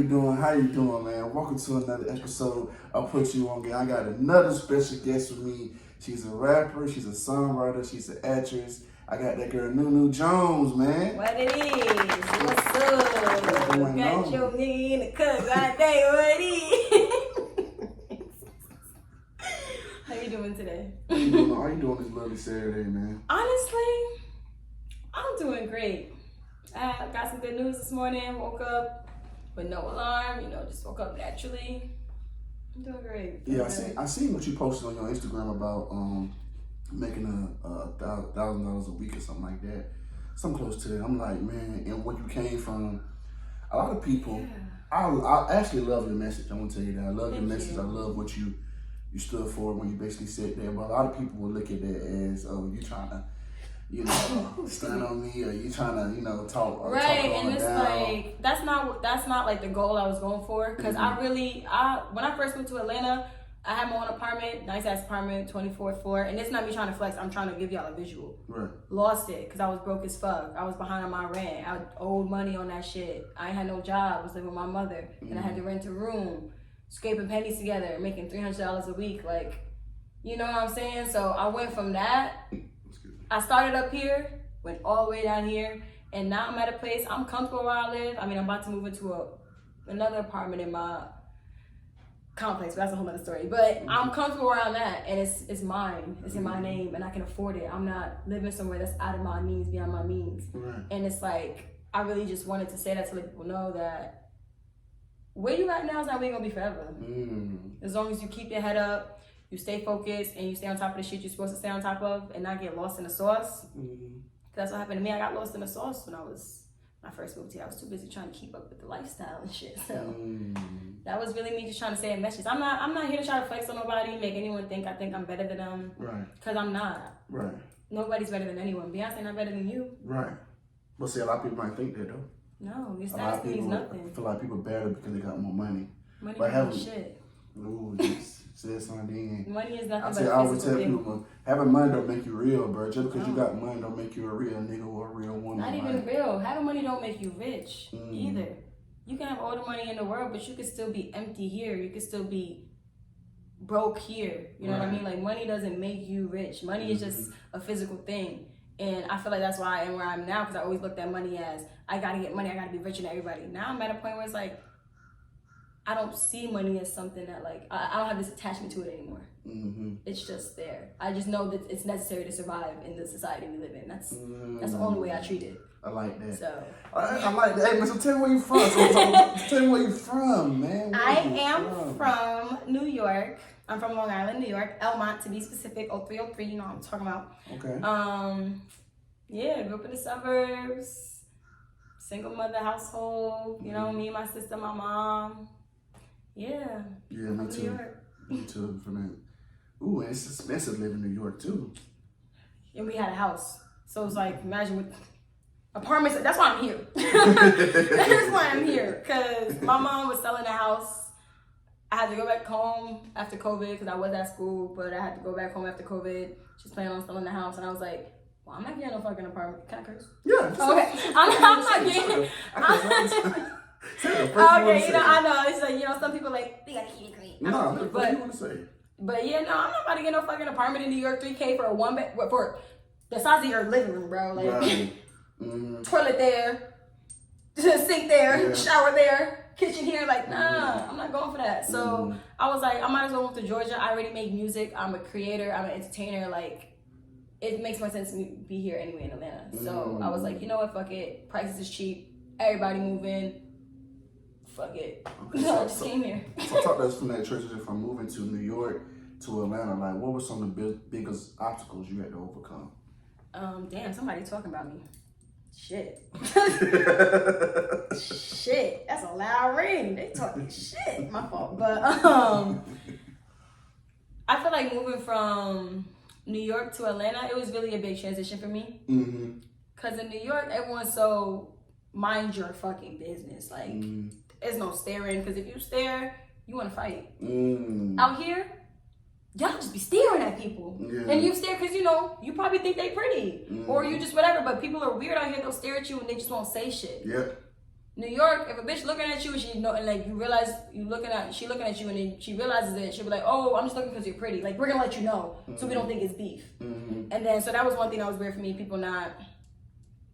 you doing? How you doing, man? Welcome to another episode of Put You On Game. I got another special guest with me. She's a rapper, she's a songwriter, she's an actress. I got that girl Nunu Jones, man. What it is? What's up? Got your nigga in the cut. God dang, what it is? How you doing today? How you doing this lovely Saturday, man? Honestly, I'm doing great. I got some good news this morning. Woke up with no alarm. Just woke up naturally. I'm doing great. Yeah, I seen what you posted on your Instagram about making $1,000 a week or something like that. Something close to that. I'm like, man, and what you came from. A lot of people. Yeah. I actually love your message. I want to tell you that. I love your message. I love what you stood for when you basically said that. But a lot of people will look at that as, oh, you trying to, stand on me, or you trying to, talk. Right, talk and it's down. Like that's not like the goal I was going for. Cause when I first moved to Atlanta, I had my own apartment, nice ass apartment, 24th floor, and it's not me trying to flex. I'm trying to give y'all a visual. Right. Lost it because I was broke as fuck. I was behind on my rent. I owed money on that shit. I ain't had no job. I was living with my mother, and I had to rent a room, scraping pennies together, making $300 a week. Like, you know what I'm saying? So I went from that. I started up here, went all the way down here, and now I'm at a place, I'm comfortable where I live. I mean, I'm about to move into another apartment in my complex, but that's a whole other story. But I'm comfortable where I'm at, and it's mine. It's in my name, and I can afford it. I'm not living somewhere that's out of my means, beyond my means. Right. And it's like, I really just wanted to say that to let people know that where you at now is not really gonna be forever. As long as you keep your head up, you stay focused, and you stay on top of the shit you're supposed to stay on top of and not get lost in the sauce. That's what happened to me. I got lost in the sauce when I first moved here. I was too busy trying to keep up with the lifestyle and shit. So that was really me just trying to say a message. I'm not here to try to flex on nobody, make anyone think I'm better than them. Right. Because I'm not. Right. Nobody's better than anyone. Beyonce not better than you. Right. But see, a lot of people might think that though. No, your status means nothing. I feel like people better because they got more money. Money but is shit. Ooh, just said something. Money is nothing I but always tell thing. people, having money don't make you real, bro. Just because you got money don't make you a real nigga or a real woman. Not even real. Having money don't make you rich either. You can have all the money in the world, but you can still be empty here. You can still be broke here. You know what I mean? Like, money doesn't make you rich. Money is just a physical thing. And I feel like that's why I am where I am now, because I always looked at money as, I gotta get money, I gotta be richer than everybody. Now I'm at a point where it's like, I don't see money as something that, like, I don't have this attachment to it anymore. It's just there. I just know that it's necessary to survive in the society we live in. That's the only way I treat it. I like that. So I like that. Hey, man, so tell me where you from. Tell me where you from, man. I am from New York. I'm from Long Island, New York. Elmont, to be specific. 0303, you know what I'm talking about. Okay. Yeah, grew up in the suburbs. Single mother household. You know, me, my sister, my mom. Yeah. Yeah, me too. New York. Me too. From that. Ooh, and it's expensive living in New York too. And we had a house, so it's like, imagine with apartments. That's why I'm here. That's why I'm here, because my mom was selling the house. I had to go back home after COVID because I was at school, but I had to go back home after COVID. She's planning on selling the house, and I was like, well, I'm not getting no fucking apartment. Can I curse? Yeah. Okay. I'm not getting. Okay, I know. It's like, some people like, they gotta keep it clean. No, what you want to say? But yeah, no, I'm not about to get no fucking apartment in New York, $3K for a one bed, for the size of your living room, bro. Like, toilet there, sink there, shower there, kitchen here. Like, nah, I'm not going for that. So I was like, I might as well move to Georgia. I already make music. I'm a creator. I'm an entertainer. Like, it makes more sense to be here anyway in Atlanta. So I was like, you know what, fuck it. Prices is cheap. Everybody move in. Fuck it. Okay, no, I just came here. So talk to us from that transition from moving to New York to Atlanta. Like, what were some of the biggest obstacles you had to overcome? Damn, somebody talking about me. Shit. Shit. That's a loud ring. They talking shit. My fault. But I feel like moving from New York to Atlanta, it was really a big transition for me. Cause in New York, everyone's so mind your fucking business. Like, there's no staring. Cause if you stare, you want to fight. Out here, y'all just be staring at people. And you stare because, you probably think they pretty. Or you just whatever. But people are weird out here. They'll stare at you and they just won't say shit. New York, if a bitch looking at you and she know, and like you realize she looking at you and then she realizes it, she'll be like, oh, I'm just looking because you're pretty. Like we're gonna let you know, so we don't think it's beef. And then so that was one thing that was weird for me. People not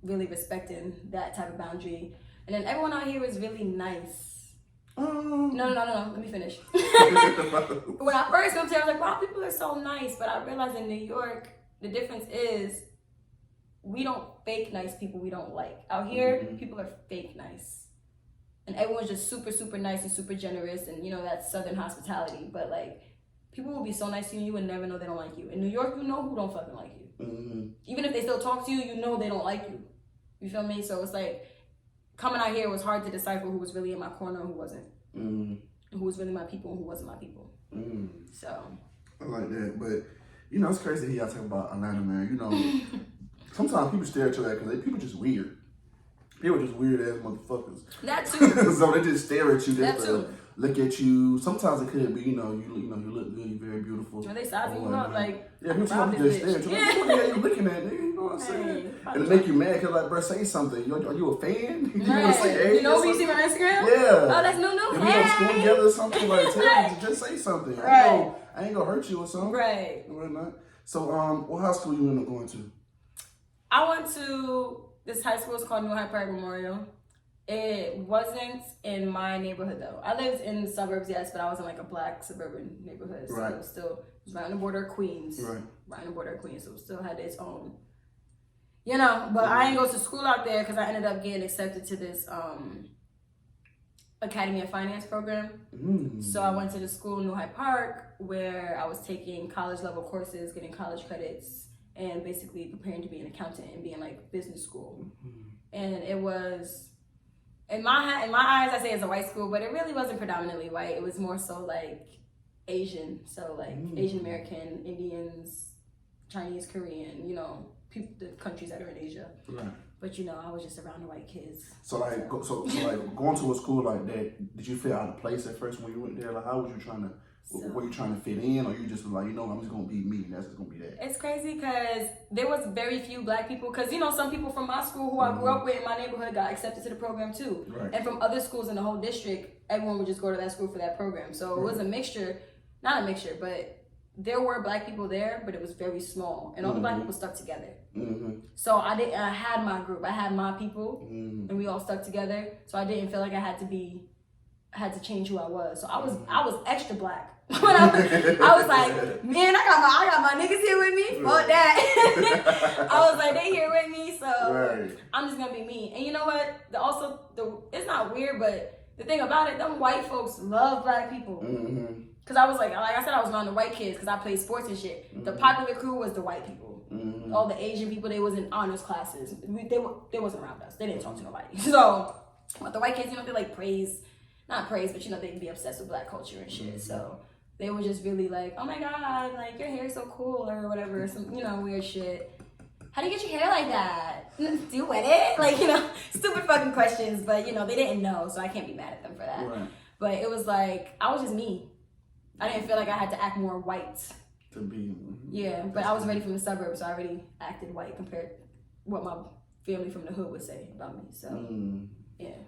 really respecting that type of boundary. And then everyone out here is really nice. No. Let me finish. When I first moved here, I was like, wow, people are so nice. But I realized in New York, the difference is we don't fake nice people we don't like. Out here, people are fake nice. And everyone's just super, super nice and super generous. And, you know, that's Southern hospitality. But, like, people will be so nice to you, you would never know they don't like you. In New York, you know who don't fucking like you. Even if they still talk to you, you know they don't like you. You feel me? So it's like, coming out here, it was hard to decipher who was really in my corner and who wasn't. And who was really my people and who wasn't my people. So. I like that. But, you know, it's crazy to hear y'all talk about Atlanta, man. You know, sometimes people stare at you because people just weird. People just weird ass motherfuckers. That too. So they just stare at you. They That too. Look at you. Sometimes it could be, you look good, you're very beautiful. When they sizing you up, like, yeah, people just stare at you. Like, what the hell you looking at, nigga? You know what I'm saying? And it make you mad because, like, bro, say something. Are you a fan? You want to say, hey? You know who you see on Instagram? Yeah. Oh, that's Nunu. If we go to school together or something, like, tell me, just say something. Right. I ain't gonna hurt you or something. Right. Not. So, what high school you end up going to? I went to this high school. It's called Nunu Park Memorial. It wasn't in my neighborhood though. I lived in the suburbs, yes, but I was in like a black suburban neighborhood. So right. It was right on the border of Queens. Right. Right on the border of Queens. So it still had its own, you know, but I didn't go to school out there because I ended up getting accepted to this Academy of Finance program. So I went to the school in New Hyde Park where I was taking college level courses, getting college credits, and basically preparing to be an accountant and being like business school. And it was, in my eyes, I say it's a white school, but it really wasn't predominantly white. It was more so like Asian. So like Asian American, Indians, Chinese, Korean, you know, the countries that are in Asia. Right. But you know, I was just around the white kids. So like, going to a school like that, did you feel out of place at first when you went there? Like, how was you trying to? Were you trying to fit in, or you just like, you know, I'm just gonna be me, and that's just gonna be that? It's crazy because there was very few black people. Because you know, some people from my school who I grew up with in my neighborhood got accepted to the program too. Right. And from other schools in the whole district, everyone would just go to that school for that program. So it was a mixture, not a mixture, but there were black people there, but it was very small, and all the black people stuck together. So I had my group, I had my people, and we all stuck together. So I didn't feel like I had to change who I was. So I was extra black. When I was like, man, I got my niggas here with me. Fuck that. I was like, they here with me, so I'm just gonna be me. And you know what? It's not weird, but the thing about it, them white folks love black people. Cause I was like I said, I was around the white kids because I played sports and shit. The popular crew was the white people. All the Asian people, they was in honors classes. They wasn't around us. They didn't talk to nobody. So, but the white kids, you know, they like not praise, but you know, they'd be obsessed with black culture and shit. So they were just really like, oh my God, like your hair is so cool or whatever, some, you know, weird shit. How do you get your hair like that? Do you wet it? Like, you know, stupid fucking questions, but you know, they didn't know, so I can't be mad at them for that. Right. But it was like, I was just me. I didn't feel like I had to act more white. To be. Yeah, but I was ready from the suburbs, so I already acted white compared to what my family from the hood would say about me. So, yeah.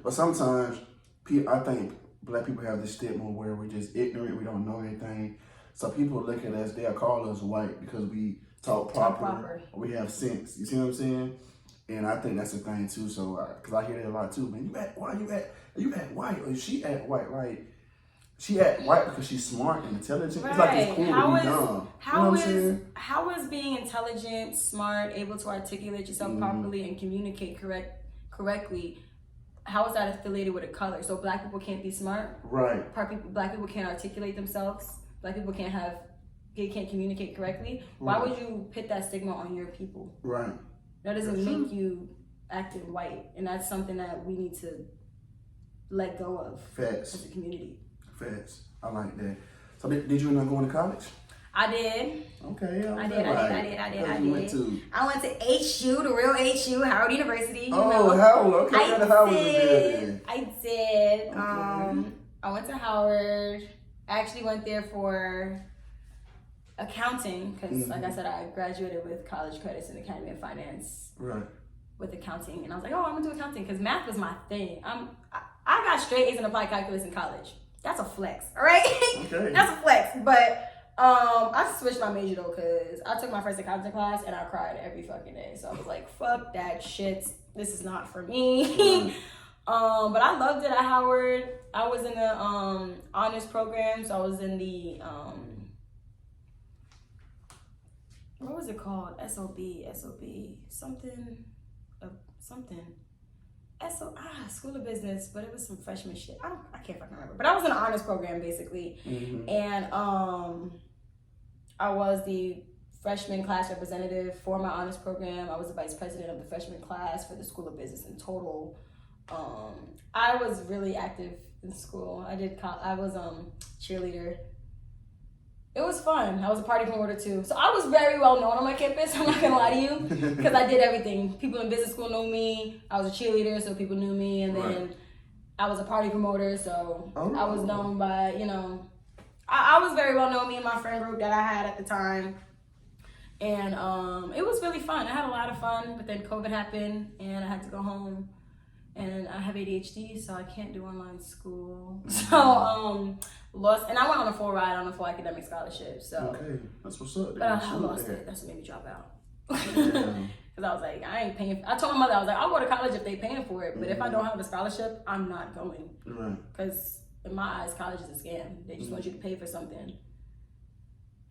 But sometimes, I think black people have this stigma where we're just ignorant, we don't know anything. So people look at us, they'll call us white because we talk proper. Or we have sense. You see what I'm saying? And I think that's the thing too. So, because I hear that a lot too, man. You act white, or she act white, like. She act white because she's smart and intelligent. Right. It's like it's cool to be dumb. How is being intelligent, smart, able to articulate yourself properly and communicate correctly? How is that affiliated with a color? So black people can't be smart. Right. Black people can't articulate themselves. Black people can't communicate correctly. Right. Why would you put that stigma on your people? Right. That doesn't make you acting white, and that's something that we need to let go of. Facts. As a community. Facts. I like that. So did you end up going to college? I did. Okay. I did. I went to HU, the real HU, Howard University. Howard. Okay. I did. Okay. I went to Howard. I actually went there for accounting because, like I said, I graduated with college credits in Academy of Finance. Right. with accounting, and I was like, oh, I'm gonna do accounting because math was my thing. I got straight A's in applied calculus in college. That's a flex, all right? Okay. That's a flex, but I switched my major though because I took my first accounting class and I cried every fucking day. So I was like, fuck that shit. This is not for me. But I loved it at Howard. I was in the honors program, so I was in the what was it called? SOB, something. School of Business, but it was some freshman shit. I can't fucking remember. But I was in the honors program basically, and I was the freshman class representative for my honors program. I was the vice president of the freshman class for the School of Business in total. I was really active in school. I was cheerleader. It was fun. I was a party promoter too. So I was very well known on my campus. I'm not gonna lie to you, because I did everything. People in business school knew me. I was a cheerleader, so people knew me, and then I was a party promoter, so I was known by, you know, I was very well known, me and my friend group that I had at the time. And it was really fun. I had a lot of fun, but then COVID happened and I had to go home. And I have ADHD, so I can't do online school. So lost, and I went on a full ride on a full academic scholarship. So okay, that's what's up. But I lost it. That's what made me drop out. Because I was like, I ain't paying. I told my mother, I was like, I'll go to college if they paying for it, but if I don't have a scholarship, I'm not going. Right. Because in my eyes, college is a scam. They just want you to pay for something,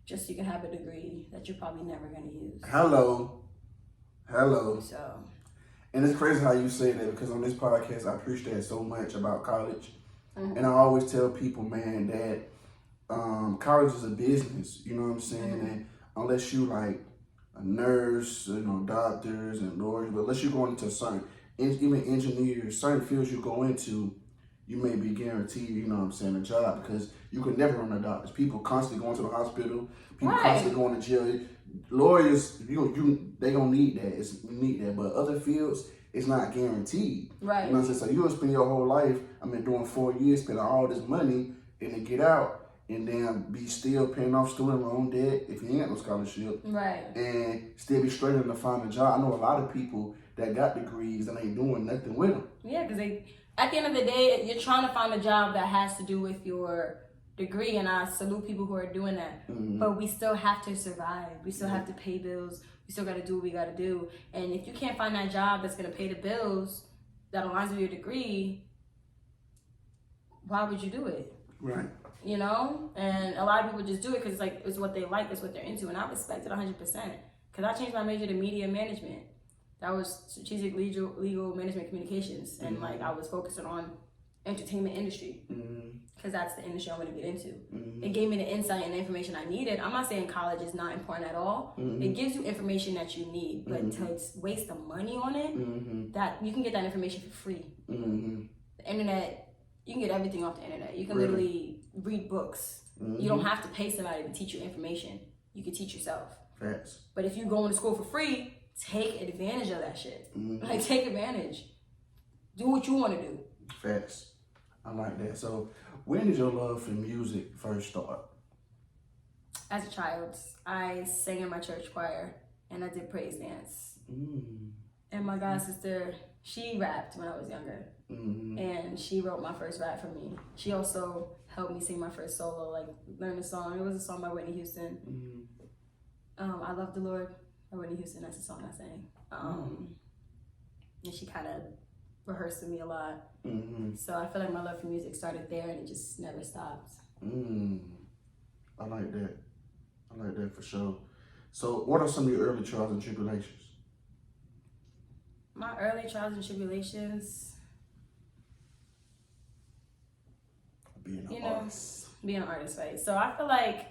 just so you can have a degree that you're probably never gonna use. Hello. So. And it's crazy how you say that, because on this podcast, I preach that so much about college. And I always tell people, man, that college is a business, you know what I'm saying? And unless you like a nurse, you know, doctors and lawyers, but unless you go into certain, even engineers, certain fields you go into, you may be guaranteed, you know what I'm saying, a job, because you can never run a doctor. People constantly going to the hospital, people constantly going to jail. Lawyers, they gonna need that. You need that, but other fields, it's not guaranteed. Right. You know what I'm saying? So you'll spend your whole life, doing 4 years, spending all this money, and then get out, and then be still paying off student loan debt if you ain't got no scholarship. Right. And still be struggling to find a job. I know a lot of people that got degrees and ain't doing nothing with them. Yeah, because at the end of the day, you're trying to find a job that has to do with your degree, and I salute people who are doing that. But we still have to survive. We still have to pay bills. We still got to do what we got to do. And if you can't find that job that's going to pay the bills that aligns with your degree, why would you do it? Right. You know? And a lot of people just do it because it's what they like, it's what they're into. And I respect it 100%. Because I changed my major to media management. That was strategic legal management communications. And I was focusing on entertainment industry, because that's the industry I want to get into. It gave me the insight and the information I needed. I'm not saying college is not important at all. It gives you information that you need, but to waste the money on it, that you can get that information for free. The internet, you can get everything off the internet. You can literally read books. You don't have to pay somebody to teach you information. You can teach yourself. Facts. But if you go into school for free, take advantage of that shit. Take advantage. Do what you want to do. Facts. I like that. So, when did your love for music first start? As a child, I sang in my church choir and I did praise dance. And my god sister, she rapped when I was younger. And she wrote my first rap for me. She also helped me sing my first solo, learn a song. It was a song by Whitney Houston. I Love the Lord by Whitney Houston. That's the song I sang. And she kind of rehearsed with me a lot. So I feel like my love for music started there and it just never stopped. I like that. I like that for sure. So what are some of your early trials and tribulations? My early trials and tribulations, Being an artist. Being an artist, right? So I feel like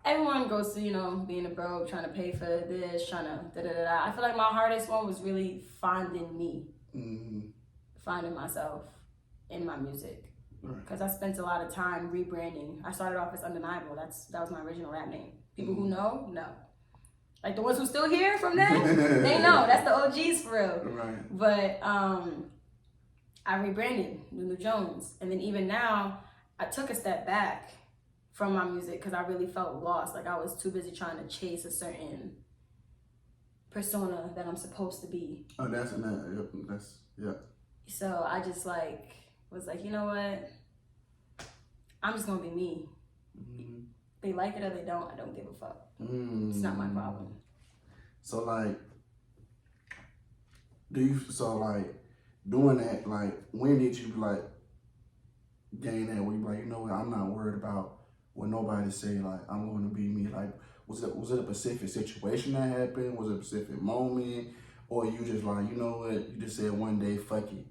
everyone goes to, being a broke, trying to pay for this, trying to da-da-da-da. I feel like my hardest one was really finding me. Finding myself in my music, because I spent a lot of time rebranding. I started off as Undeniable. That was my original rap name. People who know, like the ones who still here from then, they know that's the OGs for real. Right. But I rebranded Nunu Jones, and then even now I took a step back from my music because I really felt lost. Like I was too busy trying to chase a certain persona that I'm supposed to be. Oh, that's So I just like was like, you know what? I'm just gonna be me. They like it or they don't. I don't give a fuck. It's not my problem. So like, doing that, like, when did you like gain that? Where you like, you know what? I'm not worried about what nobody say. Like, I'm going to be me. Like, was it a specific situation that happened? Was it a specific moment? Or you just like, you know what? You just said one day, fuck it.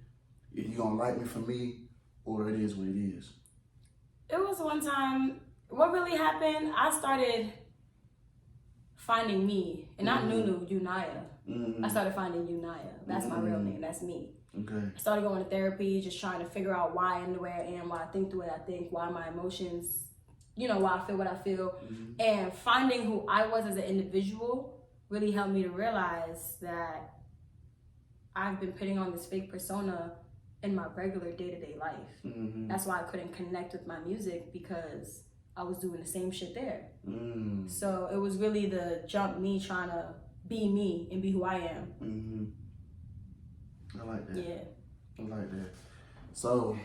If you gonna like me for me, or it is what it is. It was one time. What really happened? I started finding me, and not Nunu, Unaya. I started finding Unaya. That's my real name. That's me. Okay. I started going to therapy, just trying to figure out why I am the way I am, why I think the way I think, why my emotions, why I feel what I feel. And finding who I was as an individual really helped me to realize that I've been putting on this fake persona in my regular day-to-day life. That's why I couldn't connect with my music, because I was doing the same shit there. So it was really the jump, me trying to be me and be who I am. I like that. Yeah. I like that. So,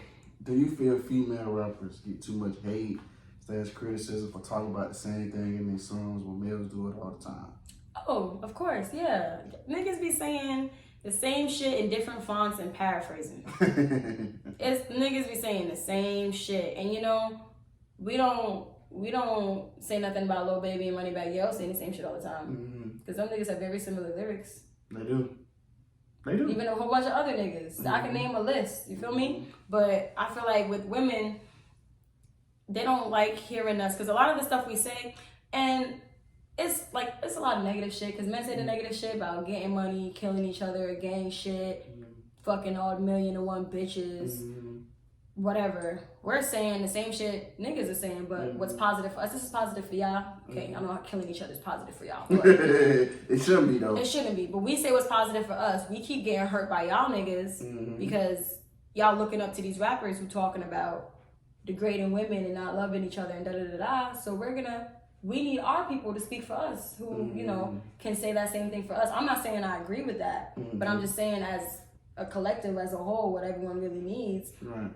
do you feel female rappers get too much hate, slash criticism for talking about the same thing in their songs when males do it all the time? Oh, of course, yeah. Niggas be saying the same shit in different fonts and paraphrasing. Niggas be saying the same shit. And we don't say nothing about Lil Baby and Moneybagg Yo saying the same shit all the time. Because them niggas have very similar lyrics. They do. Even a whole bunch of other niggas. I can name a list, you feel me? But I feel like with women, they don't like hearing us, because a lot of the stuff we say, and it's a lot of negative shit, because men say the negative shit about getting money, killing each other, gang shit, fucking all 1,000,001 bitches, whatever. We're saying the same shit niggas are saying, but what's positive for us, this is positive for y'all. Okay, I know killing each other is positive for y'all. But it shouldn't be, though. It shouldn't be, but we say what's positive for us. We keep getting hurt by y'all niggas because y'all looking up to these rappers who talking about degrading women and not loving each other and da-da-da-da. So we need our people to speak for us who, can say that same thing for us. I'm not saying I agree with that, but I'm just saying as a collective, as a whole, what everyone really needs. Right.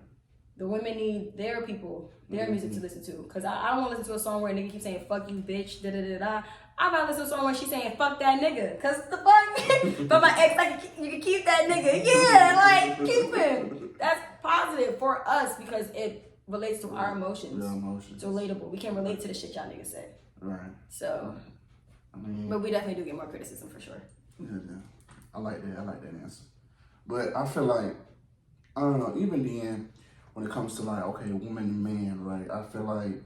The women need their people, their music to listen to. Because I don't want to listen to a song where a nigga keeps saying, fuck you, bitch, da-da-da-da. I'd rather listen to a song where she's saying, fuck that nigga. Because the fuck? But my ex, you can keep that nigga. Yeah, keep him. That's positive for us because it relates to our emotions. Your emotions. It's relatable. We can relate to the shit y'all niggas say. Right. So, but we definitely do get more criticism for sure. Yeah. I like that answer. But I feel like, I don't know, even then, when it comes to like, okay, woman and man, right? I feel like,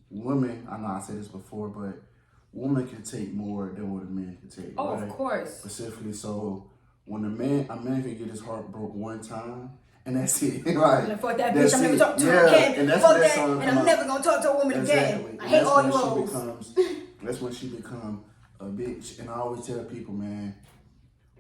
women, I know I said this before, but women can take more than what a man can take. Oh, right? of course. Specifically, so when a man can get his heart broke one time, and that's it. Like, fuck that bitch, I'm never talking to her again. And that's fuck that that, song and I'm never gonna talk to a woman again. I hate all you hoes. That's when she become a bitch. And I always tell people, man,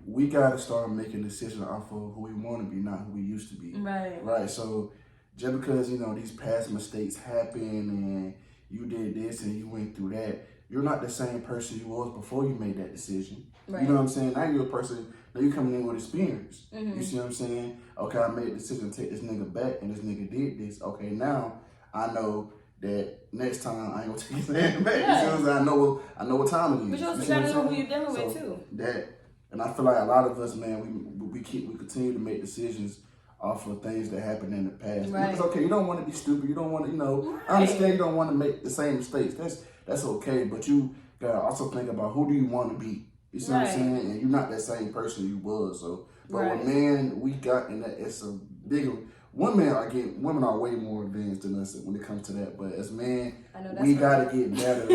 we gotta start making decisions off of who we want to be, not who we used to be. Right. So just because these past mistakes happen and you did this and you went through that, you're not the same person you was before you made that decision. Right. You know what I'm saying? Now you're a person. Now you're coming in with experience. You see what I'm saying? Okay, I made a decision to take this nigga back, and this nigga did this. Okay, now I know that next time I ain't gonna take his hand back. Yeah. You see what I'm saying? I know what time it is. But you also gotta know who you're dealing with too. And I feel like a lot of us, man, we continue to make decisions off of things that happened in the past. Right. It's okay. You don't want to be stupid. You don't want to, I understand you don't want to make the same mistakes. That's okay. But you gotta also think about who do you want to be. You see what I'm saying? And you're not that same person you was. So, but with men, we got, and that it's a bigger. Women are way more advanced than us when it comes to that. But as men, we gotta get better.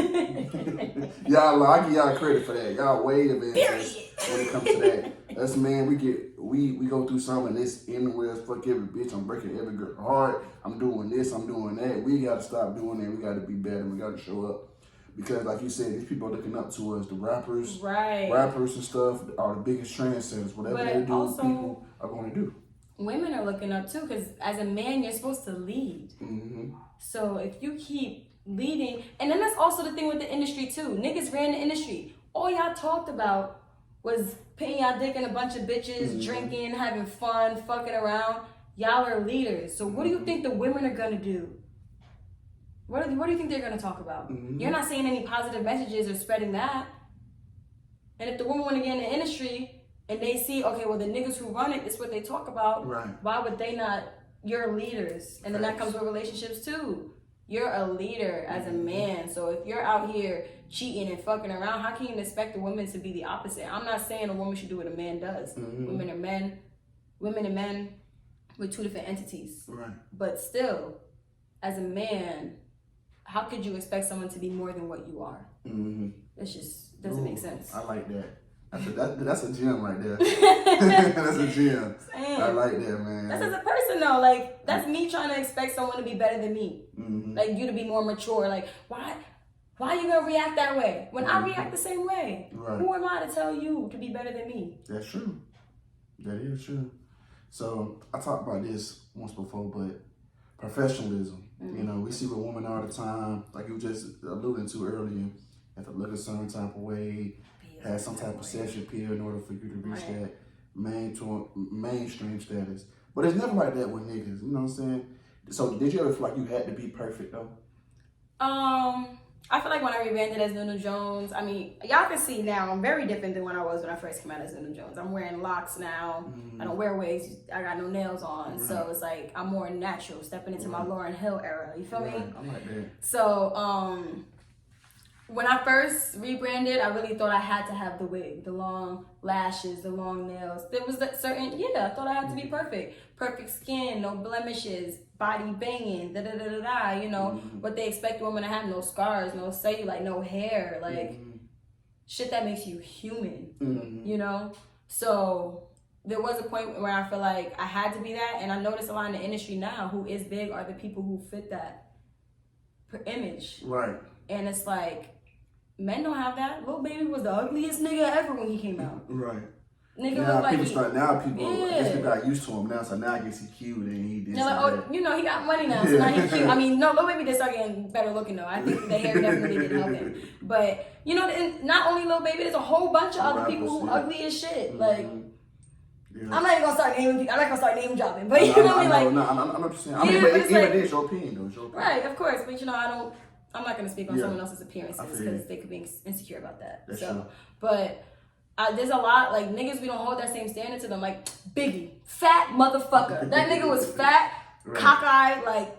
Y'all, I give y'all credit for that. Y'all way advanced when it comes to that. As men, we go through something. It's anywhere. Fuck every bitch. I'm breaking every girl heart. I'm doing this. I'm doing that. We gotta stop doing that. We gotta be better. We gotta show up. Because like you said, these people are looking up to us. The rappers and stuff are the biggest trendsetters. Whatever they do, people are going to do. Women are looking up too, because as a man, you're supposed to lead. So if you keep leading, and then that's also the thing with the industry too. Niggas ran the industry. all y'all talked about was putting y'all dick in a bunch of bitches, drinking, having fun, fucking around. Y'all are leaders. So what do you think the women are gonna do? What do you think they're gonna talk about? You're not saying any positive messages or spreading that. And if the women want to get in the industry and they see, okay, well, the niggas who run it, this is what they talk about. Right. Why would they not? You're leaders. And then that comes with relationships too. You're a leader as a man. So if you're out here cheating and fucking around, how can you expect a woman to be the opposite? I'm not saying a woman should do what a man does. Women are men. Women and men with two different entities. Right. But still, as a man, how could you expect someone to be more than what you are? It just doesn't make sense. I like that. That's a gem right there. That's a gem. I like that, man. That's as a person though. Like, that's me trying to expect someone to be better than me. Like, you to be more mature. Like, why are you gonna react that way when I react the same way? Right. Who am I to tell you to be better than me? That's true. That is true. So I talked about this once before, but professionalism. You know, we see with women all the time, like you just alluded to earlier, have to look a certain type of way, have some type of sex appeal in order for you to reach that mainstream status. But it's never like that with niggas, you know what I'm saying? So did you ever feel like you had to be perfect though? I feel like when I rebranded as Nunu Jones, I mean, y'all can see now I'm very different than when I was when I first came out as Nunu Jones. I'm wearing locks now. I don't wear wigs. I got no nails on. So it's like I'm more natural, stepping into my Lauryn Hill era. You feel me? I like that. So when I first rebranded, I really thought I had to have the wig, the long lashes, the long nails. There was that certain, I thought I had to be perfect. Perfect skin, no blemishes, body banging, you know, what they expect a woman to have, no scars, no cellulite, no hair, like shit that makes you human, you know? So there was a point where I feel like I had to be that, and I notice a lot in the industry now who is big are the people who fit that image. Right. And it's like, men don't have that. Lil Baby was the ugliest nigga ever when he came out. Right. Nigga now was like people I guess we got used to him now, so now I guess he cute and he did. They're like, oh, you know, he got money now, so now he cute. I mean, no, Lil Baby did start getting better looking though. I think the hair definitely didn't help him. But you know, and not only Lil Baby, there's a whole bunch of other people who ugly as shit. Like, I'm not even gonna start naming. I'm not gonna start name dropping. But you know what I mean? Like, no, I'm not just saying. I mean, but it's your opinion though. It's your opinion. Right, of course. But you know, I'm not gonna speak on someone else's appearances because they could be insecure about that. That's so, true. but there's a lot like niggas. We don't hold that same standard to them. Like Biggie, fat motherfucker. That nigga was fat, cockeyed, like,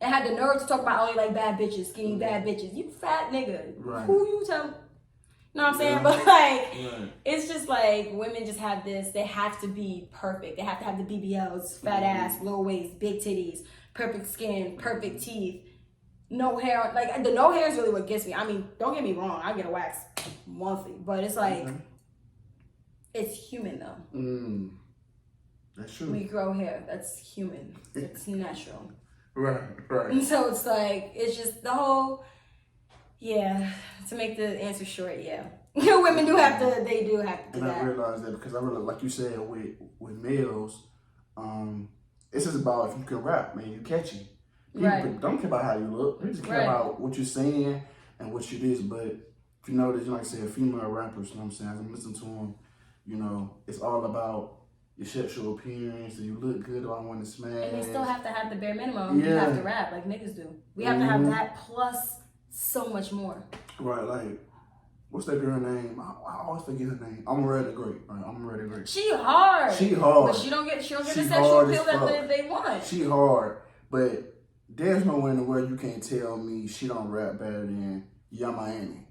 and had the nerve to talk about only like bad bitches, skinny bad bitches. You fat nigga. Right. Who you tell? You know what I'm saying? But like, it's just like women just have this. They have to be perfect. They have to have the BBLs, fat ass, low waist, big titties, perfect skin, perfect teeth. No hair, like the no hair is really what gets me. I mean, don't get me wrong, I get a wax monthly, but it's like, it's human though. That's true. We grow hair, that's human. It's natural. Right. And so it's like, it's just the whole, to make the answer short, women do have to, they do have to do and that. I realized that because I really, like you said, with males, it's just about if you can rap, man, you catchy. People don't care about how you look. They just care about what you're saying and what you do. But if you notice, like I said, female rappers, you know what I'm saying? As I'm listening to them, you know, it's all about your sexual appearance. Do you look good? Do I want to smash? And they still have to have the bare minimum. You have to rap like niggas do. We have to have that plus so much more. Right, like, what's that girl name? I always forget her name. I'm Ready Great. Right, I'm Ready Great. She hard. But she don't get the sexual appeal that they want. She hard, but there's nowhere in the world you can't tell me she don't rap better than Young Miami.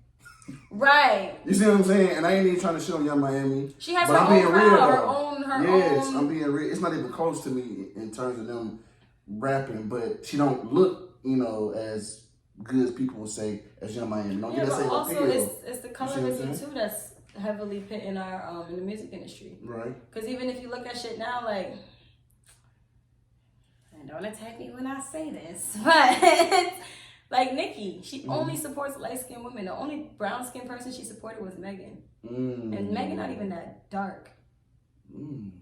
Right. You see what I'm saying? And I ain't even trying to shit on Young Miami. She has her own crowd, her own. Yes, I'm being real. It's not even close to me in terms of them rapping, but she don't look, you know, as good as people would say as Young Miami. Don't get that same also appeal. it's the colorism too that's heavily put in our in the music industry. Right. Because even if you look at shit now, like, and don't attack me when I say this, but like Nicki, she only supports light-skinned women. The only brown-skinned person she supported was Megan. And Megan not even that dark. And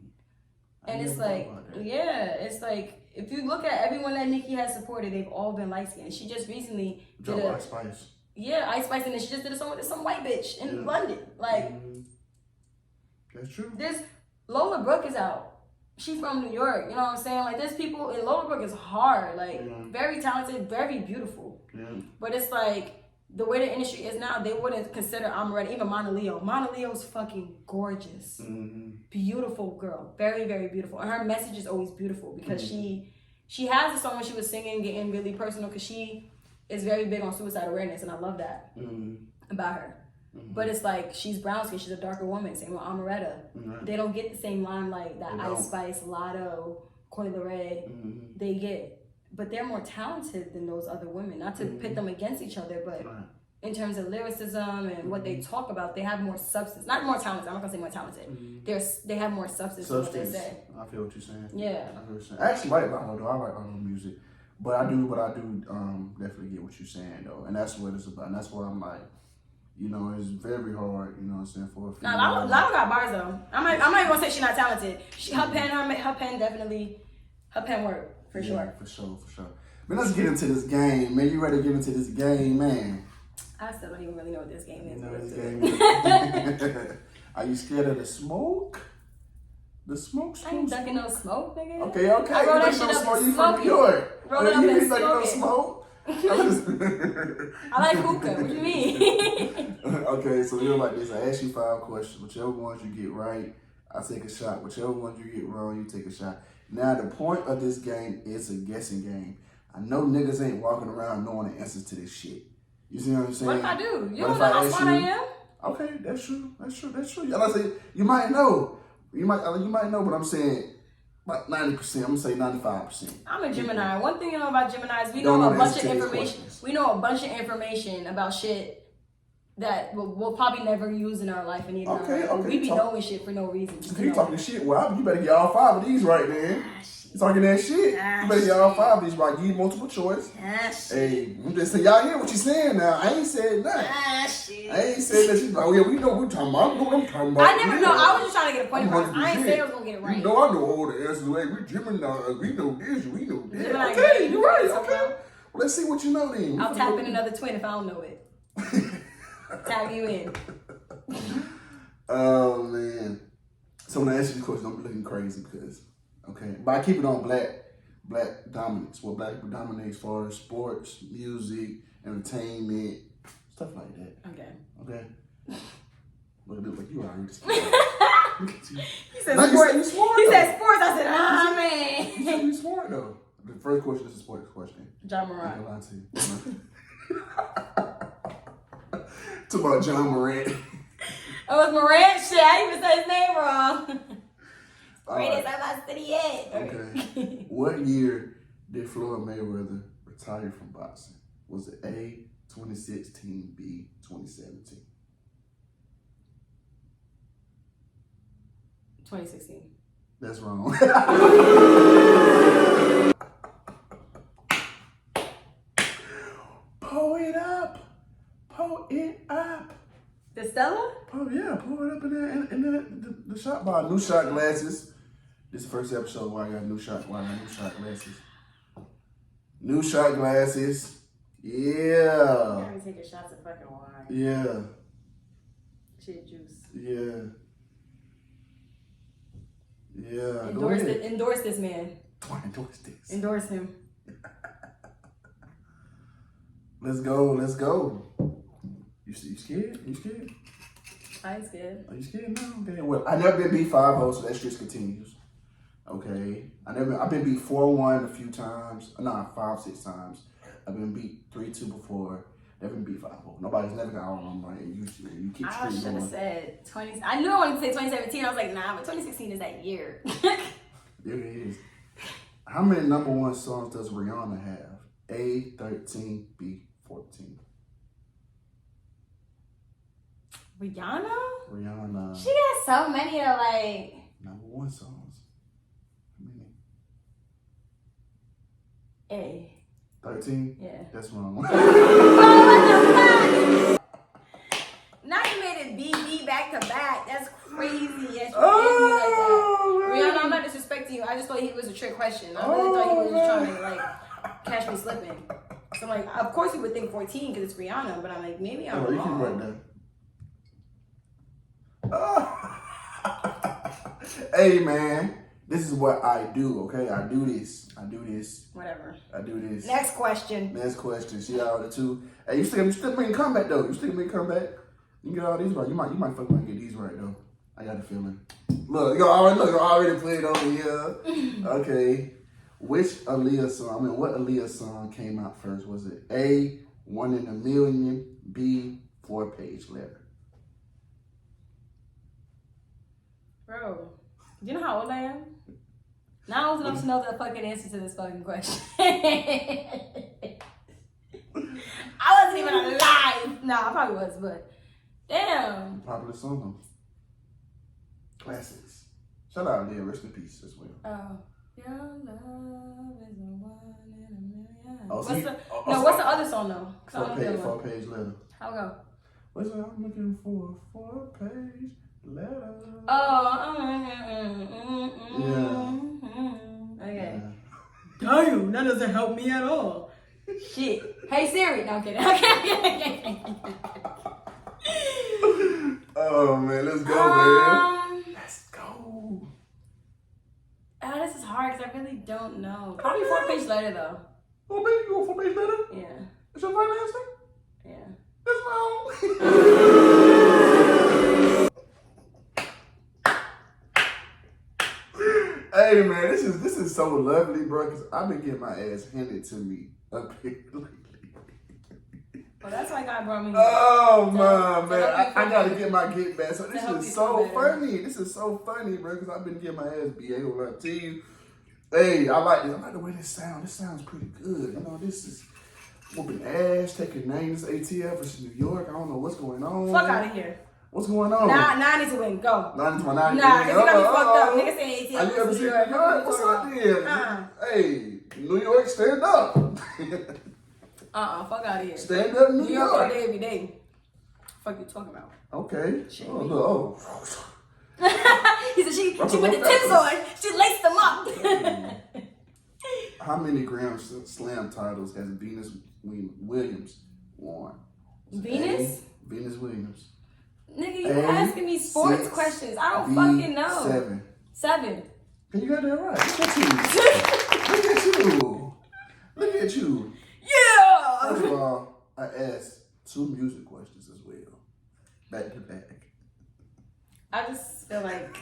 it's like, it's like, if you look at everyone that Nicki has supported, they've all been light-skinned. She just recently did White Spice. Yeah, Ice Spice, and then she just did a song with some white bitch in London. Like, that's true. There's Lola Brooke is out. She's from New York. You know what I'm saying? Like, there's people, and Lola Brooke is hard. Like, very talented, very beautiful. Yeah. But it's like, the way the industry is now, they wouldn't consider Amaretta, even Mana Leo. Mana Leo's fucking gorgeous. Beautiful girl. Very, very beautiful. And her message is always beautiful because she has a song when she was singing, getting really personal, because she is very big on suicide awareness, and I love that about her. But it's like, she's brown skin, she's a darker woman, same with Amaretta. They don't get the same limelight that Ice Spice, Lotto, Coi Leray, they get. But they're more talented than those other women. Not to pit them against each other, but in terms of lyricism and what they talk about, they have more substance. Not more talented, I'm not gonna say more talented. They have more substance in what they say. I feel what you're saying. Yeah. I feel what you're saying. I actually like Lotto, though. I like Lotto music. But I do definitely get what you're saying, though. And that's what it's about. And that's why I'm like, you know, it's very hard, you know what I'm saying, for a female. Nah, Lotto got bars, though. I'm not even gonna say she's not talented. Her pen definitely, her pen work, for sure. For sure. Man, let's get into this game, man. You ready to get into this game, man? I still don't even really know what this game is. You know what this game is? Are you scared of the smoke? The smoke? I ain't ducking no smoke, nigga. Okay. I roll that shit up and You smoke from New York. Roll it up You and ain't ducking no smoke smoke? I like hookah. What do you mean? Okay, so you're like this. I ask you 5 questions. Whichever ones you get right, I take a shot. Whichever ones you get wrong, you take a shot. Now, the point of this game is a guessing game. I know niggas ain't walking around knowing the answers to this shit. You see what I'm saying? What if I do? You don't know how smart I am? Okay, that's true. Like I say, you might know. You might know, but I'm saying about 90%. I'm gonna say 95%. I'm a Gemini. One thing you know about Geminis, we know a bunch of information. We know a bunch of information about shit that we'll probably never use in our life and even we be knowing shit for no reason. Just you talking shit, well, you better get all 5 of these right, man. You talking that shit? You better get all 5 of these right. Give you multiple choice. Hey, I'm just saying, y'all hear what you saying now. I ain't said nothing. I ain't said that shit. Oh, yeah, we know what we're talking about. I know what I'm talking about. I never know. I was just trying to get a point across. I ain't say I was going to get it right. You know I know all the answers. Like, we Gemini. We know this. We know that. Gemini, okay, you're right. Okay. Well, let's see what you know then. I'll tap in another twin if I don't know it. Tag you in. Oh, man. So when I ask you the question, I'm looking crazy because, okay, but I keep it on black dominance. What black people dominate as far as sports, music, entertainment, stuff like that. Okay. Look like you already scared. Look at you. He said sports. He said sports. I said, man. You said you smart though. The first question is a sports question. John Morant. I'm not gonna lie to you. Talk about John Morant. Oh, it's Morant? Shit, I even said his name wrong. Greatest ever city yet. Okay. What year did Floyd Mayweather retire from boxing? Was it A, 2016, B, 2017? 2016. That's wrong. Pull it up. The Stella? Pull it up in the shot bar. New shot glasses. This is the first episode where I got new shot glasses. New shot glasses. Yeah. I'm taking shots of fucking wine. Yeah. Shit juice. Yeah. Endorse this man. Endorse him. Let's go. You scared? I ain't scared. Are you scared now? Okay. Well, I never been beat 5-0, so that streak continues. Okay. I've been beat 4-1 a few times. Nah, 5-6 times. I've been beat 3-2 before. Never been beat 5-0. Nobody's never got all of them right. You keep I streak should have going. said 20. I knew I wanted to say 2017. I was like, nah, but 2016 is that year. There it is. How many number 1 songs does Rihanna have? A, 13, B, 14. Rihanna? She got so many of like number 1 songs. How many? A. 13? Yeah. That's wrong. Oh, what the fuck? Now you made it B back to back. That's crazy. That's Rihanna, I'm not disrespecting you. I just thought he was a trick question. I really thought he was just trying to like catch me slipping. So I'm like, of course you would think 14 because it's Rihanna, but I'm like, maybe I'm You can write that. Hey man, this is what I do. Okay, I do this. Whatever. I do this. Next question. She out the two. Hey, you still making comeback though. You still making comeback. You get all these right. You might fuck around and get these right though. I got a feeling. Look, you already played over here. Okay. What Aaliyah song came out first? Was it A, 1 in a Million, B, 4-page letter? Bro, do you know how old I am? Now old enough to know the fucking answer to this fucking question. I wasn't even alive. No, I probably was, but damn. Popular song though. Classics. Shout out Aaliyah, rest in peace as well. Oh. Your love is the 1 in a million. Oh, What's the other song though? 4-page letter. How go? What's that? I'm looking for a 4-page letter. Oh, yeah. Okay. Yeah. Damn, that doesn't help me at all. Shit. Hey Siri. No, I'm kidding. Okay. Oh man, let's go, man. Let's go. This is hard because I really don't know. Probably 4-page letter though. Oh, baby, you want 4-page letter? Yeah. That's your final answer? Yeah. That's wrong. Hey man, this is so lovely, bro. Cause I've been getting my ass handed to me up here lately. Well, that's why God brought me here. Oh man, I gotta get my get back. So this is so funny. This is so funny, bro. Cause I've been getting my ass beat. I ain't gonna lie to you. Hey, I like this. I like the way this sounds. This sounds pretty good. You know, this is whooping ass, taking names, ATL versus New York. I don't know what's going on. Fuck out of here. What's going on? Nah, I need to win. Go. Nah, because you got me fucked up. Niggas saying ATL. Have you ever seen New York? What's up there? Hey, New York, stand up. Fuck out of here. Stand up, New York. All day, every day. Fuck you talking about? Okay. Shit, oh, look. He said she put the tips on. She laced them up. How many Grand Slam titles has Venus Williams won? Venus? Venus Williams. Nigga, you asking me sports questions. I don't fucking know. 7. You got that right. Look at you. Yeah! First of all, I asked 2 music questions as well. Back to back. I just feel like...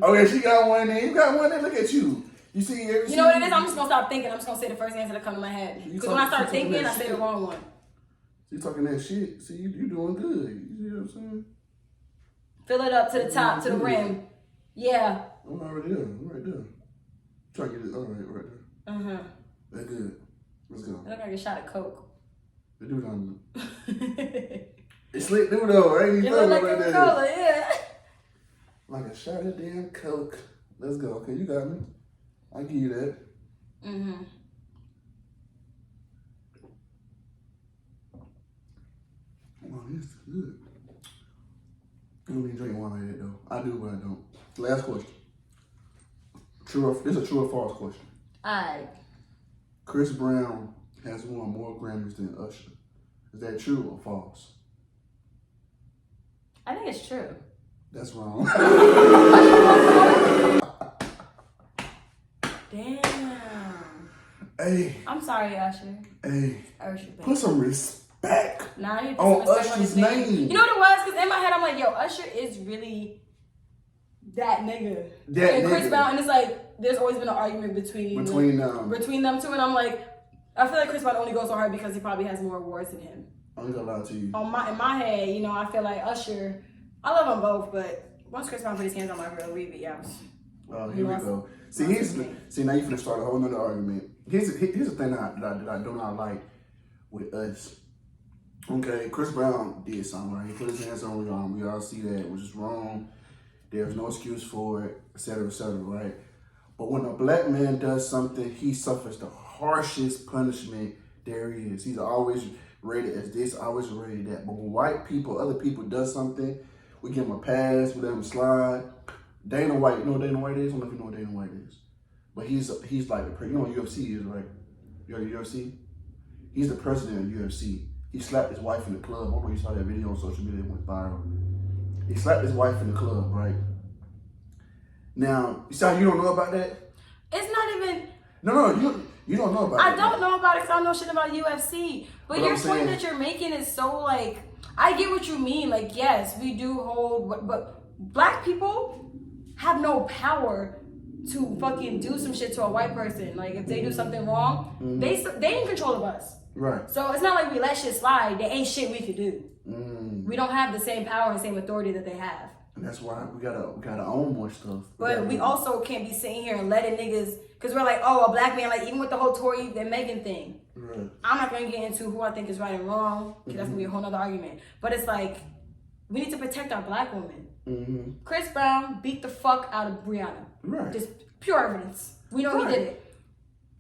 Okay, she got one in. You got one in. Look at you. You see every... You know what it is? I'm just going to stop thinking. I'm just going to say the first answer that comes to my head. Because when I start thinking, I say the wrong one. You talking that shit. See, you doing good. You see what I'm saying? Fill it up to the top, to the rim. Yeah. I'm already there. I'm right there. Try to get it all right there. Uh-huh. That's good. Let's go. I look like a shot of Coke. The dude on it's slick dude though. I ain't even look like right a there. Cola, yeah. Like a shot of damn Coke. Let's go. Okay, you got me. I give you that. Mm-hmm. Wow, this is good. I don't even drink wine like that though. I do, but I don't. Last question. This is a true or false question. Alright. Chris Brown has won more Grammys than Usher. Is that true or false? I think it's true. That's wrong. Damn. Hey. I'm sorry, Usher. Hey. Usher, baby. Put some respect Nah, you on Usher's name. You know what it was? Because in my head, I'm like, yo, Usher is really that nigga. And Chris Brown, and it's like, there's always been an argument between them two, and I'm like, I feel like Chris Brown only goes so hard because he probably has more awards than him. I'm gonna lie to you. In my head, you know, I feel like Usher, I love them both, but once Chris Brown put his hands on my girl, yeah. Oh, here we go. See, now you're finna start a whole nother argument. Here's the thing that I do not like with us. Okay, Chris Brown did something, right? He put his hands on Rihanna. We all see that, which is wrong. There's no excuse for it, etc., right? But when a black man does something, he suffers the harshest punishment there is. He's always rated as this, always rated that. But when white people, other people does something, we give them a pass, we let them slide. Dana White, you know what Dana White is? I don't know if you know what Dana White is. But he's like, you know what UFC is, right? You heard of UFC? He's the president of UFC. He slapped his wife in the club. I don't know if you saw that video on social media. It went viral. He slapped his wife in the club, right? Now, you see how you don't know about that? It's not even... No, you don't know about it. I don't know about it because I don't know shit about UFC. But your point that you're making is so like, I get what you mean. Like, yes, we do hold, but black people have no power to fucking do some shit to a white person. Like, if they do something wrong, they in control of us. Right. So it's not like we let shit slide. There ain't shit we could do. We don't have the same power and same authority that they have. And that's why we gotta own more stuff. But we also can't be sitting here and letting niggas, because we're like, oh, a black man, like even with the whole Tory and Megan thing. Right. I'm not gonna get into who I think is right and wrong, because that's gonna be a whole nother argument. But it's like, we need to protect our black women. Chris Brown beat the fuck out of Brianna. Right. Just pure evidence. We know he did it.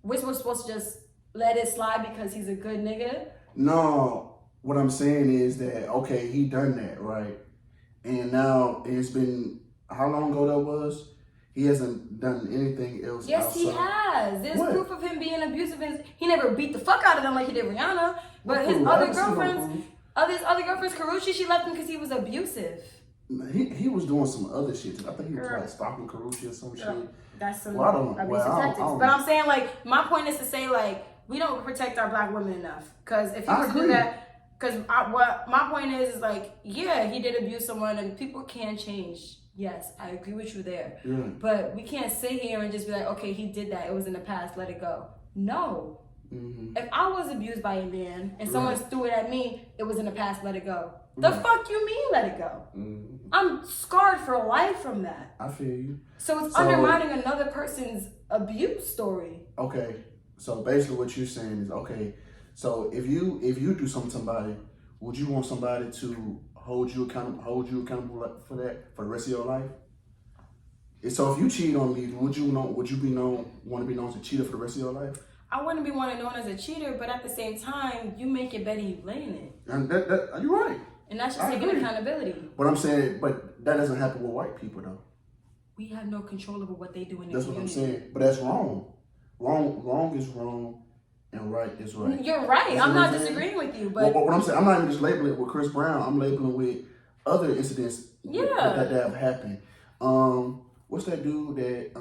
We're supposed to just let it slide because he's a good nigga? No, what I'm saying is that, okay, he done that, right? And now it's been, how long ago that was? He hasn't done anything else. Yes, outside. he has. There's proof of him being abusive. He never beat the fuck out of them like he did Rihanna. But his other girlfriends, Karrueche, she left him because he was abusive. He was doing some other shit. I think he was like stalking Karrueche or some shit. That's some abusive tactics. But I'm saying, like, my point is to say, like, we don't protect our black women enough. Because if you do that, because what my point is like, yeah, he did abuse someone and people can change. Yes, I agree with you there. Yeah. But we can't sit here and just be like, okay, he did that. It was in the past. Let it go. No. If I was abused by a man and someone threw it at me, it was in the past. Let it go. The fuck you mean let it go? I'm scarred for life from that. I feel you. So it's undermining another person's abuse story. Okay. So basically what you're saying is, okay, so if you do something to somebody, would you want somebody to hold you accountable for that for the rest of your life? And so if you cheat on me, want to be known as a cheater for the rest of your life? I wouldn't be known as a cheater, but at the same time, you make it better, you blame it. And that you're right. And that's just taking accountability. But I'm saying, but that doesn't happen with white people though. We have no control over what they do in the community. That's what I'm saying. But that's wrong. Wrong is wrong. And right is right. You're right. I'm not disagreeing with you, but what I'm saying, I'm not even just labeling it with Chris Brown. I'm labeling with other incidents that have happened. What's that dude that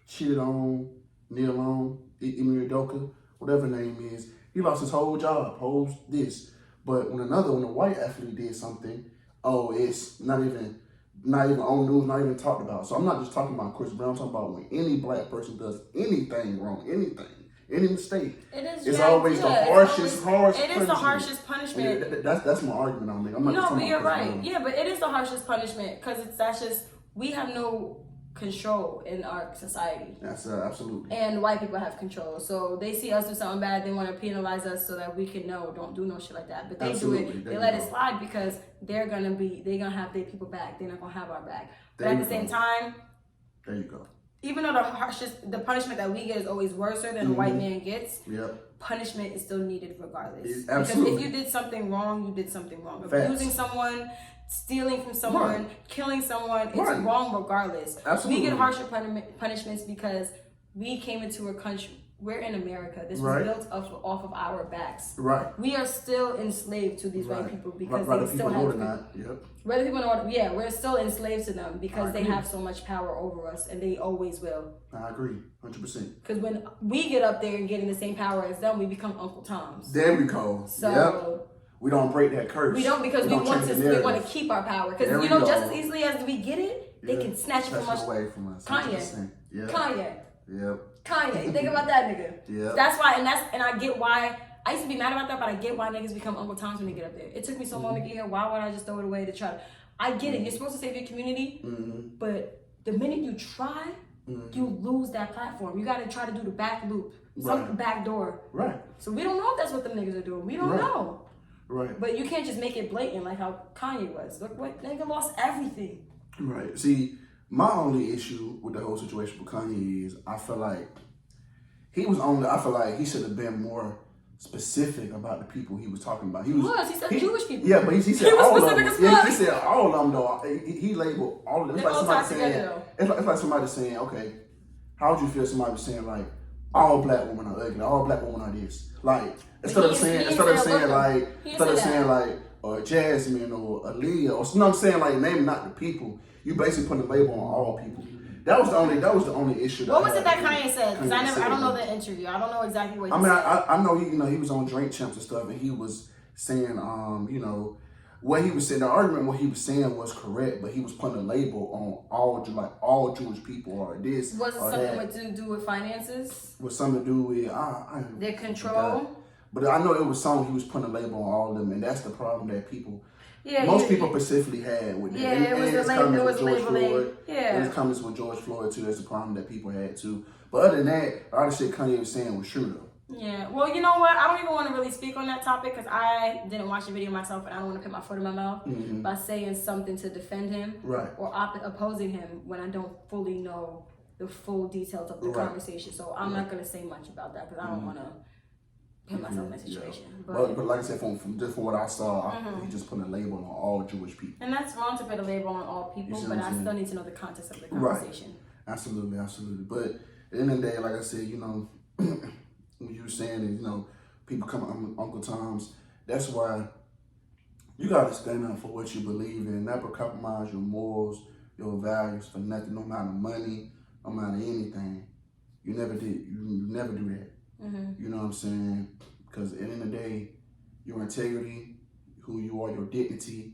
cheated on Neil on Emir Doka, whatever his name is? He lost his whole job, this. But when a white athlete did something, it's not even on news, not even talked about. So I'm not just talking about Chris Brown. I'm talking about when any black person does anything wrong, any mistake. It's always the harshest punishment. It is the harshest punishment. That's my argument on it. I'm not but you're right. Yeah, but it is the harshest punishment because we have no control in our society. That's absolutely. And white people have control. So they see us do something bad, they want to penalize us so that we can don't do no shit like that. But they do it, they let it slide because they're gonna have their people back. They're not gonna have our back. But at the same time, there you go. Even though the punishment that we get is always worse than a white man gets, punishment is still needed regardless. Because if you did something wrong, you did something wrong. Abusing someone, stealing from someone, killing someone, it's wrong regardless. Absolutely. We get harsher punishments because we came into a country. We're in America. This was built off of our backs. Right. We are still enslaved to these white people because they still have. Whether people know, we're still enslaved to them because they have so much power over us, and they always will. I agree, 100%. Because when we get up there and getting the same power as them, we become Uncle Toms. There we go. So we don't break that curse. We don't because we want to keep our power. Because just as easily as we get it, they can snatch it away from us. Kanye. Yep. Kanye, think about that nigga. Yeah. That's why, and I get why. I used to be mad about that, but I get why niggas become Uncle Toms when they get up there. It took me so long to get here. Why would I just throw it away to try to? I get it. You're supposed to save your community, but the minute you try, you lose that platform. You got to try to do the back loop, some back door. Right. So we don't know if that's what them niggas are doing. We don't know. Right. But you can't just make it blatant like how Kanye was. Look what nigga lost everything. Right. See. My only issue with the whole situation with Kanye is I feel like he should have been more specific about the people he was talking about. He said Jewish people. Yeah, but he said all of them. Yeah, he said all of them though. He labeled all of them. It's like somebody saying, okay, how would you feel if somebody was saying like all black women are ugly, all black women are this? Like Instead of saying like or Jasmine or Aaliyah or you know what I'm saying, like naming not the people. You basically putting a label on all people. That was the only issue. What was it that Kanye said? Because I don't know the interview. I don't know exactly what he said. I know he was on Drink Champs and stuff, and he was saying what he was saying. The argument what he was saying was correct, but he was putting a label on all Jewish people or this. Was it something to do with finances? Was something to do with their control. But I know it was something he was putting a label on all of them, and that's the problem that most people specifically had with that. Yeah, it was labeling. Yeah. And it's comments with George Floyd too. That's the problem that people had too. But other than that, all the shit Kanye was saying was true though. Yeah. Well, you know what? I don't even want to really speak on that topic because I didn't watch the video myself, and I don't want to put my foot in my mouth by saying something to defend him or opposing him when I don't fully know the full details of the conversation. So I'm not gonna say much about that because I don't want to put myself in that situation. Yeah. But like I said, from what I saw, he just put a label on all Jewish people. And that's wrong to put a label on all people, but I still need to know the context of the conversation. Right. Absolutely. But at the end of the day, like I said, when you were saying that, people come on Uncle Tom's, that's why you got to stand up for what you believe in, never compromise your morals, your values for nothing, no matter money, no matter anything. You never do that. You know what I'm saying? Because at the end of the day, your integrity, who you are, your dignity,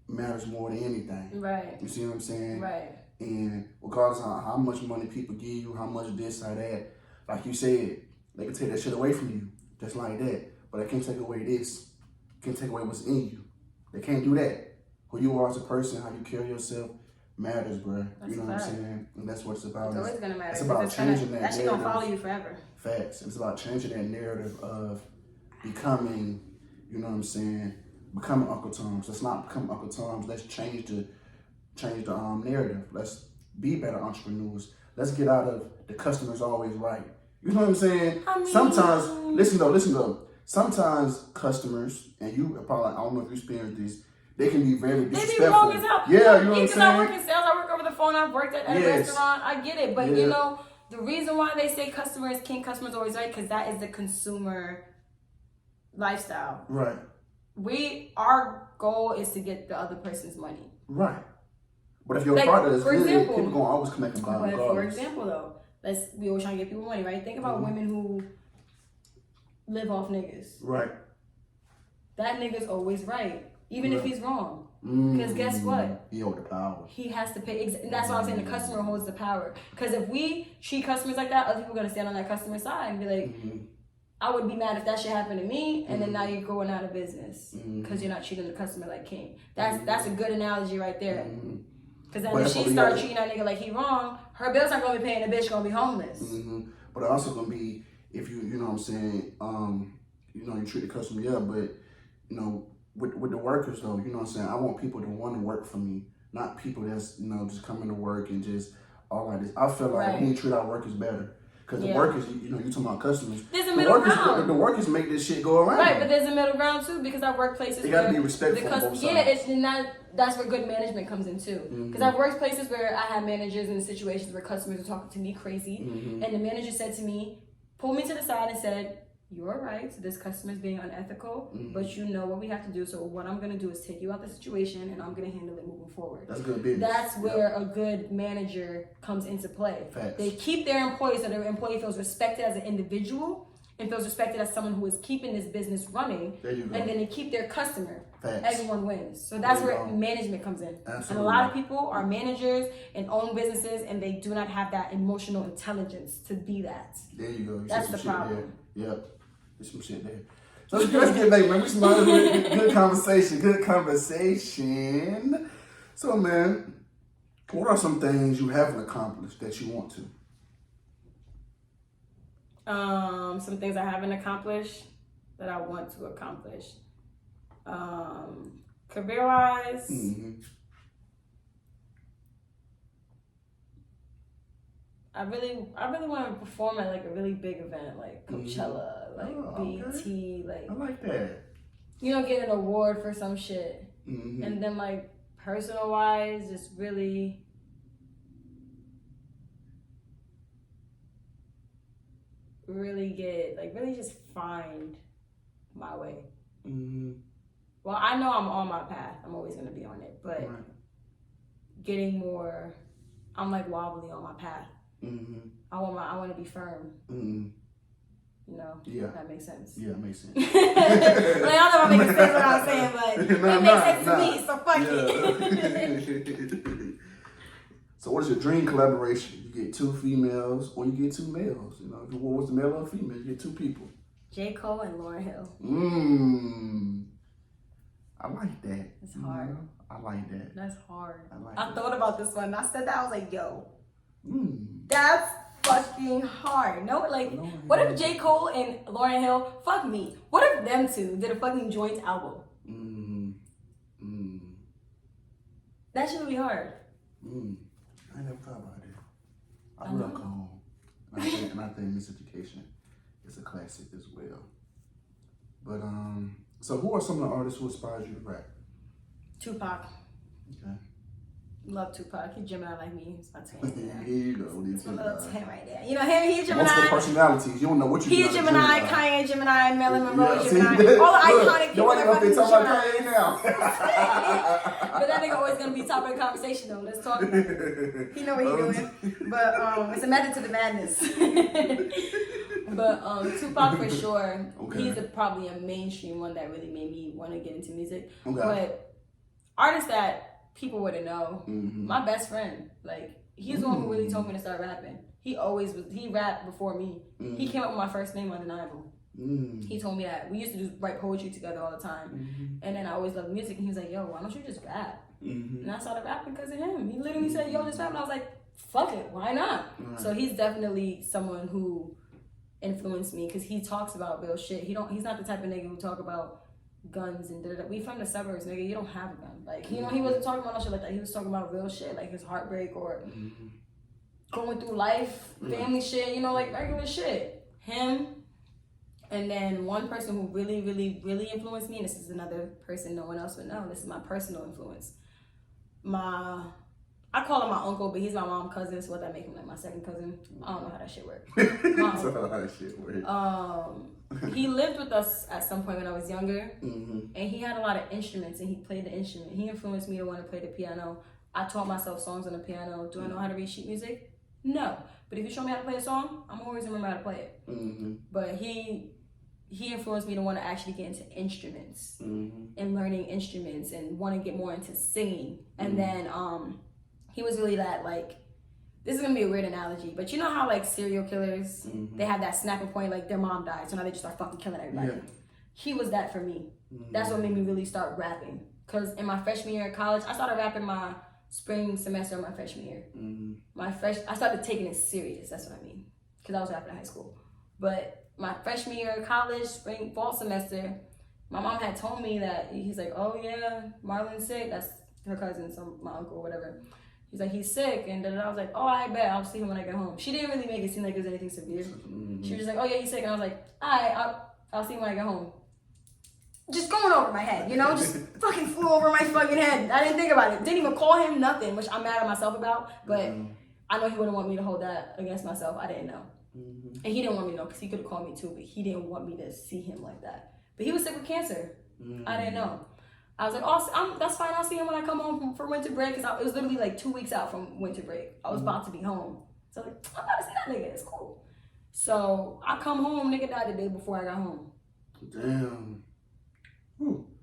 matters more than anything. Right. You see what I'm saying? Right. And regardless of how much money people give you, how much this or that, like you said, they can take that shit away from you, just like that. But they can't take away this. Can't take away what's in you. They can't do that. Who you are as a person, how you carry yourself, matters, bro. You know what I'm saying? And that's what it's about. It's always gonna matter. It's about changing that. That shit gonna follow you forever. Facts. It's about changing that narrative of becoming, you know what I'm saying, becoming Uncle Tom's. Let's not become Uncle Tom's. Let's change the narrative. Let's be better entrepreneurs. Let's get out of the customer's always right. You know what I'm saying? Sometimes, listen though. Sometimes customers, and you probably, I don't know if you experienced this, they can be very disrespectful. They be wrong as hell. Yeah, you know what I'm saying? I work in sales, I work over the phone, I've worked at a restaurant, I get it. But the reason why they say customers always right, because that is the consumer lifestyle. Right. Our goal is to get the other person's money. Right. But if your product is good, people gonna always connect them by regardless. For example though, we always trying to get people money, right? Think about women who live off niggas. Right. That nigga's always right, even if he's wrong. Because guess what? He holds the power. He has to pay. And that's why I'm saying the customer holds the power. Because if we treat customers like that, other people are going to stand on that customer side and be like, I would be mad if that shit happened to me, and then now you're going out of business because you're not treating the customer like king. That's a good analogy right there. Because then if she starts treating that nigga like he wrong, her bills aren't going to be paying, the bitch going to be homeless. But it's also going to be, if you know what I'm saying, you treat the customer, but, with the workers though, you know what I'm saying, I want people to want to work for me, not people that's, just coming to work and just all like this. I feel like we need to treat our workers better. Because the workers, you talking about customers. There's a middle ground. The workers make this shit go around. Right, but there's a middle ground too, because I've worked places where... They gotta be respectful on both sides. Yeah, it's not... That's where good management comes in too. Because I've worked places where I had managers in situations where customers were talking to me crazy. And the manager said to me, pulled me to the side and said, "You're right, so this customer's being unethical, but you know what we have to do. So what I'm going to do is take you out the situation and I'm going to handle it moving forward." That's good business. That's where a good manager comes into play. Facts. They keep their employees so their employee feels respected as an individual and feels respected as someone who is keeping this business running. There you go. And then they keep their customer. Facts. Everyone wins. So that's where management comes in. Absolutely. And a lot of people are managers and own businesses and they do not have that emotional intelligence to be that. There you go. That's the problem. Yep. There's some shit there. So let's get back, man. We some good conversation. Good conversation. So, man, what are some things you haven't accomplished that you want to? Some things I haven't accomplished that I want to accomplish. Career-wise, I really want to perform at like a really big event like Coachella, BET, I like that. Get an award for some shit. And then like personal wise, just really just find my way. Mm-hmm. Well, I know I'm on my path. I'm always gonna be on it, but getting more, I'm like wobbly on my path. Mm-hmm. I want to be firm. Mm-hmm. You know, yeah, that makes sense. Yeah, it makes sense. Like, I don't know if I'm making sense what I'm saying, but it makes sense to me. So fuck it. So, what is your dream collaboration? You get 2 females, or you get 2 males. You know, if you was a male or a female, you get 2 people. J. Cole and Lauryn Hill. I like that. It's hard. I like that. That's hard. I thought about this one. I said that. I was like, yo, that's fucking hard. No, like, what if J. Cole and Lauryn Hill, fuck me, what if them two did a fucking joint album? That should be hard. I never thought about it. I love Cole. And I think Miseducation is a classic as well. But, so who are some of the artists who inspired you to rap? Tupac. Okay. Love Tupac. He's Gemini like me. He's my tan. Here you go. It's my little tan right there. You know him? He's Gemini. Multiple personalities. You don't know what you do. He's Gemini, Kanye Gemini, Marilyn Monroe Gemini. All the iconic people are fucking talking about Kanye now. But that nigga always gonna be top of the conversation though. Let's talk about it. He know what he's doing. But it's a method to the madness. But Tupac for sure. Okay. He's probably a mainstream one that really made me want to get into music. Okay. But artists that people wouldn't know. My best friend, like, he's the one who really told me to start rapping. He rapped before me. He came up with my first name, Undeniable. He told me that. We used to just write poetry together all the time. And then I always loved music, and he was like, yo, why don't you just rap? And I started rapping because of him. He literally said, yo, just rap. And I was like, fuck it, why not? So he's definitely someone who influenced me because he talks about real shit. He's not the type of nigga who talk about guns and da-da-da. We from the suburbs, nigga. You don't have a gun. Like, you know, he wasn't talking about no shit like that. He was talking about real shit, like his heartbreak or going through life, family shit, you know, like regular shit. Him. And then one person who really, really, really influenced me, and this is another person no one else would know. This is my personal influence. I call him my uncle, but he's my mom's cousin, so what that make him like my second cousin? I don't know how that shit works. He lived with us at some point when I was younger, and he had a lot of instruments, and he played the instrument. He influenced me to want to play the piano. I taught myself songs on the piano. Do I know how to read sheet music? No. But if you show me how to play a song, I'm always remember how to play it. But he influenced me to want to actually get into instruments and learning instruments and want to get more into singing. And then he was really that, like, this is going to be a weird analogy, but you know how, like, serial killers, they have that snapping point, like, their mom died, so now they just start fucking killing everybody. Yeah. He was that for me. That's what made me really start rapping. Because in my freshman year of college, I started rapping my spring semester of my freshman year. I started taking it serious, that's what I mean. Because I was rapping in high school. But my freshman year of college, fall semester, my mom had told me that, he's like, oh yeah, Marlon's sick. That's her cousin, my uncle, whatever. He's like, he's sick, and I was like, oh, I bet, I'll see him when I get home. She didn't really make it seem like it was anything severe. She was just like, oh yeah, he's sick, and I was like, alright, I'll see him when I get home. Just going over my head, you know, just fucking flew over my fucking head. I didn't think about it. Didn't even call him nothing, which I'm mad at myself about, but I know he wouldn't want me to hold that against myself. I didn't know. And he didn't want me to know, because he could have called me too, but he didn't want me to see him like that. But he was sick with cancer. I didn't know. I was like, oh, that's fine. I'll see him when I come home for winter break. Because it was literally like 2 weeks out from winter break. I was about to be home. So I was like, I'm about to see that nigga. It's cool. So I come home. Nigga died the day before I got home. Damn.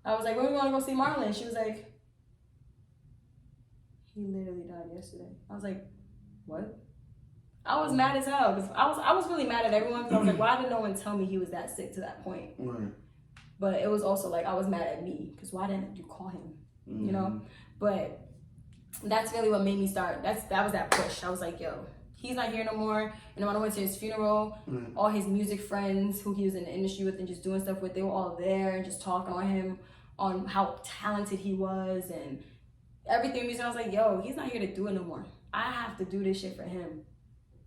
I was like, when we want to go see Marlon? She was like, he literally died yesterday. I was like, what? I was mad as hell. Because I was really mad at everyone. Because I was like, why did no one tell me he was that sick to that point? Right. But it was also like, I was mad at me, because why didn't you call him, you know? But that's really what made me start. That was that push. I was like, yo, he's not here no more. And when I went to his funeral, all his music friends who he was in the industry with and just doing stuff with, they were all there and just talking on him, on how talented he was and everything. I was like, yo, he's not here to do it no more. I have to do this shit for him,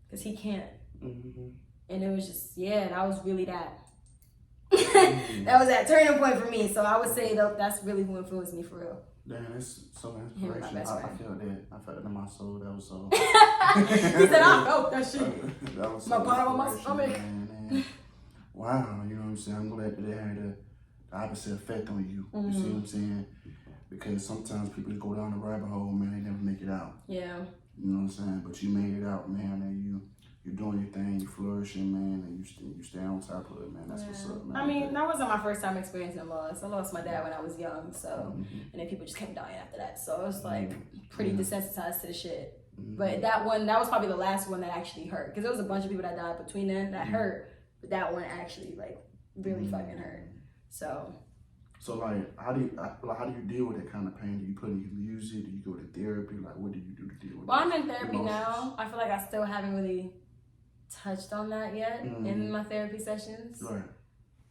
because he can't. And it was just, that was really that. That was that turning point for me. So I would say that's really who influenced me for real. Damn, that's so inspirational. I felt that. I felt it in my soul. That was so. He said, I felt that shit. That was so my bottom of my stomach. Man. Wow, you know what I'm saying? I'm glad that they had the opposite effect on you. You see what I'm saying? Because sometimes people just go down the rabbit hole, man, they never make it out. Yeah. You know what I'm saying? But you made it out, man, and you're doing your thing, you flourishing, man, and you stay on top of it, man. That's what's up, man. I mean, that wasn't my first time experiencing loss. I lost my dad when I was young, so and then people just kept dying after that. So it was like pretty desensitized to the shit. But that was probably the last one that actually hurt, because there was a bunch of people that died between then that hurt, but that one actually like really fucking hurt. So like, how do you deal with that kind of pain? Do you put in your music? Do you go to therapy? Like, what do you do to deal with? Well, I'm in therapy now. I feel like I still haven't really touched on that yet in my therapy sessions. Right.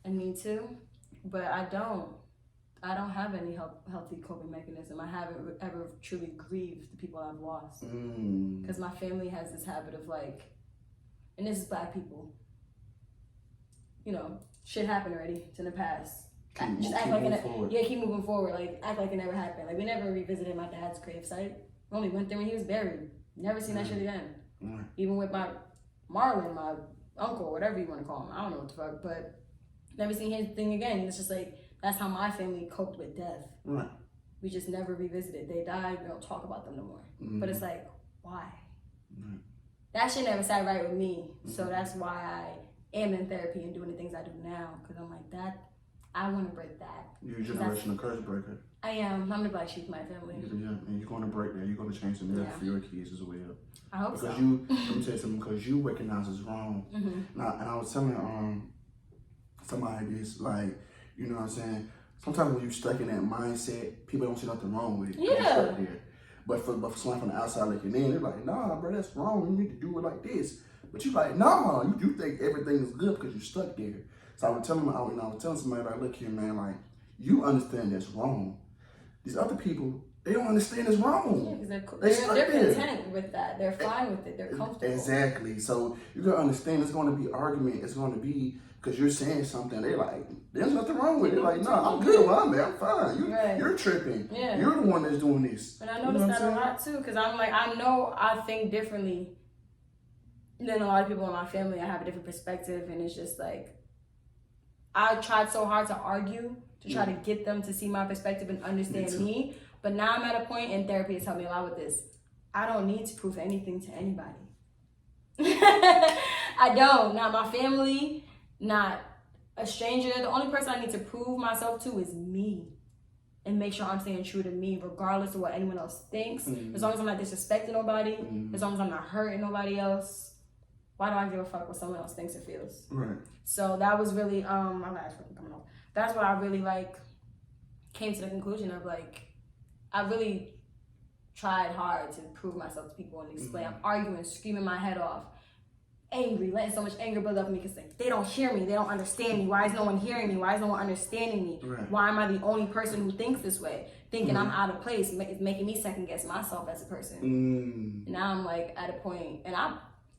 I need to, but I don't have any healthy coping mechanism. I haven't ever truly grieved the people I've lost, because my family has this habit of like, and this is Black people, you know, shit happened already. It's in the past. Keep moving forward. Like, act like it never happened. Like, we never revisited my dad's gravesite. We only went there when he was buried. Never seen that shit again. Even with my Marlon, my uncle, whatever you want to call him. I don't know what the fuck, but never seen his thing again. It's just like, that's how my family coped with death. Right. We just never revisited. They died, we don't talk about them no more. But it's like, why? That shit never sat right with me. So that's why I am in therapy and doing the things I do now, because I'm like, I want to break that. You're a generational curse breaker. I am. I'm the black sheep of my family. Yeah, and you're going to break that. You're going to change the narrative for your kids as well. I hope so. Let me tell you something, because you recognize it's wrong. Now, and I was telling somebody this, like, you know what I'm saying? Sometimes when you're stuck in that mindset, people don't see nothing wrong with it. Yeah. You're stuck there. But for someone from the outside looking in, they're like, nah, bro, that's wrong. You need to do it like this. But you're like, nah, you think everything is good because you're stuck there. So I was telling somebody, like, look here, man, like, you understand that's wrong. These other people, they don't understand it's wrong. Yeah, because they're content with that. They're fine with it. They're comfortable. Exactly. So you gotta understand it's going to be argument. It's going to be because you're saying something. They like, there's nothing wrong with it. Like, no, I'm good where I'm at. I'm fine. You're tripping. Yeah. You're the one that's doing this. And I noticed that a lot too, because I'm like, I think differently than a lot of people in my family. I have a different perspective, and it's just like, I tried so hard to argue to try to get them to see my perspective and understand me. But now I'm at a point, and therapy has helped me a lot with this. I don't need to prove anything to anybody. I don't. Not my family, not a stranger. The only person I need to prove myself to is me. And make sure I'm staying true to me, regardless of what anyone else thinks. As long as I'm not disrespecting nobody, as long as I'm not hurting nobody else. Why do I give a fuck what someone else thinks or feels? Right. So that was really, my last one coming off. That's what I really came to the conclusion of I really tried hard to prove myself to people and explain. I'm arguing, screaming my head off, angry, letting so much anger build up in me because they don't hear me, they don't understand me. Why is no one hearing me? Why is no one understanding me? Right. Why am I the only person who thinks this way? Thinking I'm out of place, it's making me second guess myself as a person. And now I'm at a point, and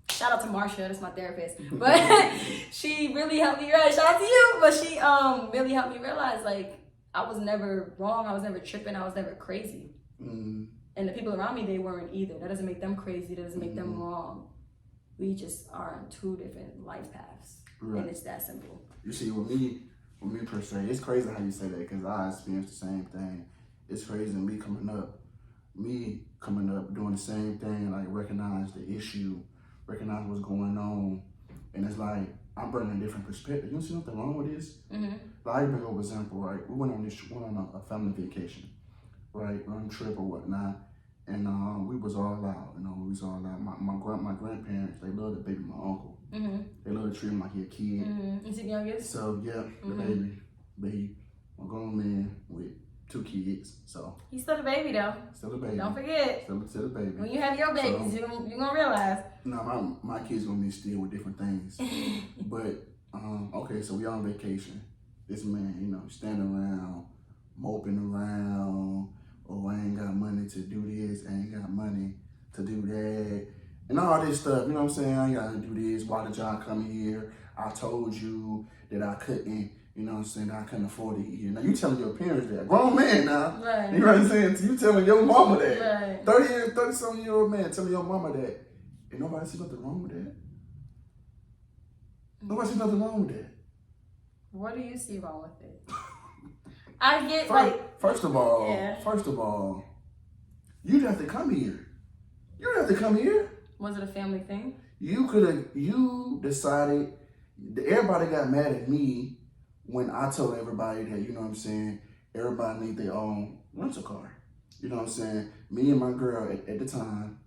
shout out to Marsha, that's my therapist. But she really helped me realize, shout out to you, but she really helped me realize I was never wrong, I was never tripping, I was never crazy. And the people around me, they weren't either. That doesn't make them crazy, that doesn't make them wrong. We just are on two different life paths. Right. And it's that simple. You see, with me per se, it's crazy how you say that because I experienced the same thing. It's crazy me coming up doing the same thing, recognize the issue, recognize what's going on, and it's I'm bringing a different perspective. You don't see nothing wrong with this? I bring up an example, right? We went on a family vacation, right? On a trip or whatnot, and we was all out. We was all out. My grandparents, they love the baby, my uncle. They love to treat him like he a kid. Is he the youngest? So yeah, the baby, but he a grown man with 2 kids, so. He's still a baby though. Still a baby. Don't forget. Still a baby. When you have your babies, so, you're gonna realize. No, my kids gonna be still with different things. But, okay, so we on vacation. This man, standing around, moping around, oh, I ain't got money to do this, I ain't got money to do that, and all this stuff, you know what I'm saying? I ain't gotta do this, why did y'all come here? I told you that I couldn't. You know what I'm saying? I couldn't afford it here. Now you telling your parents that. Grown man now. Right. You know what I'm saying? You telling your mama that. Right. 30-something-year-old man telling your mama that. And nobody see nothing wrong with that. Nobody see nothing wrong with that. What do you see wrong with it? I get first of all, you didn't have to come here. You didn't have to come here. Was it a family thing? You decided, everybody got mad at me when I told everybody that, you know what I'm saying, everybody need their own rental car. You know what I'm saying? Me and my girl at the time,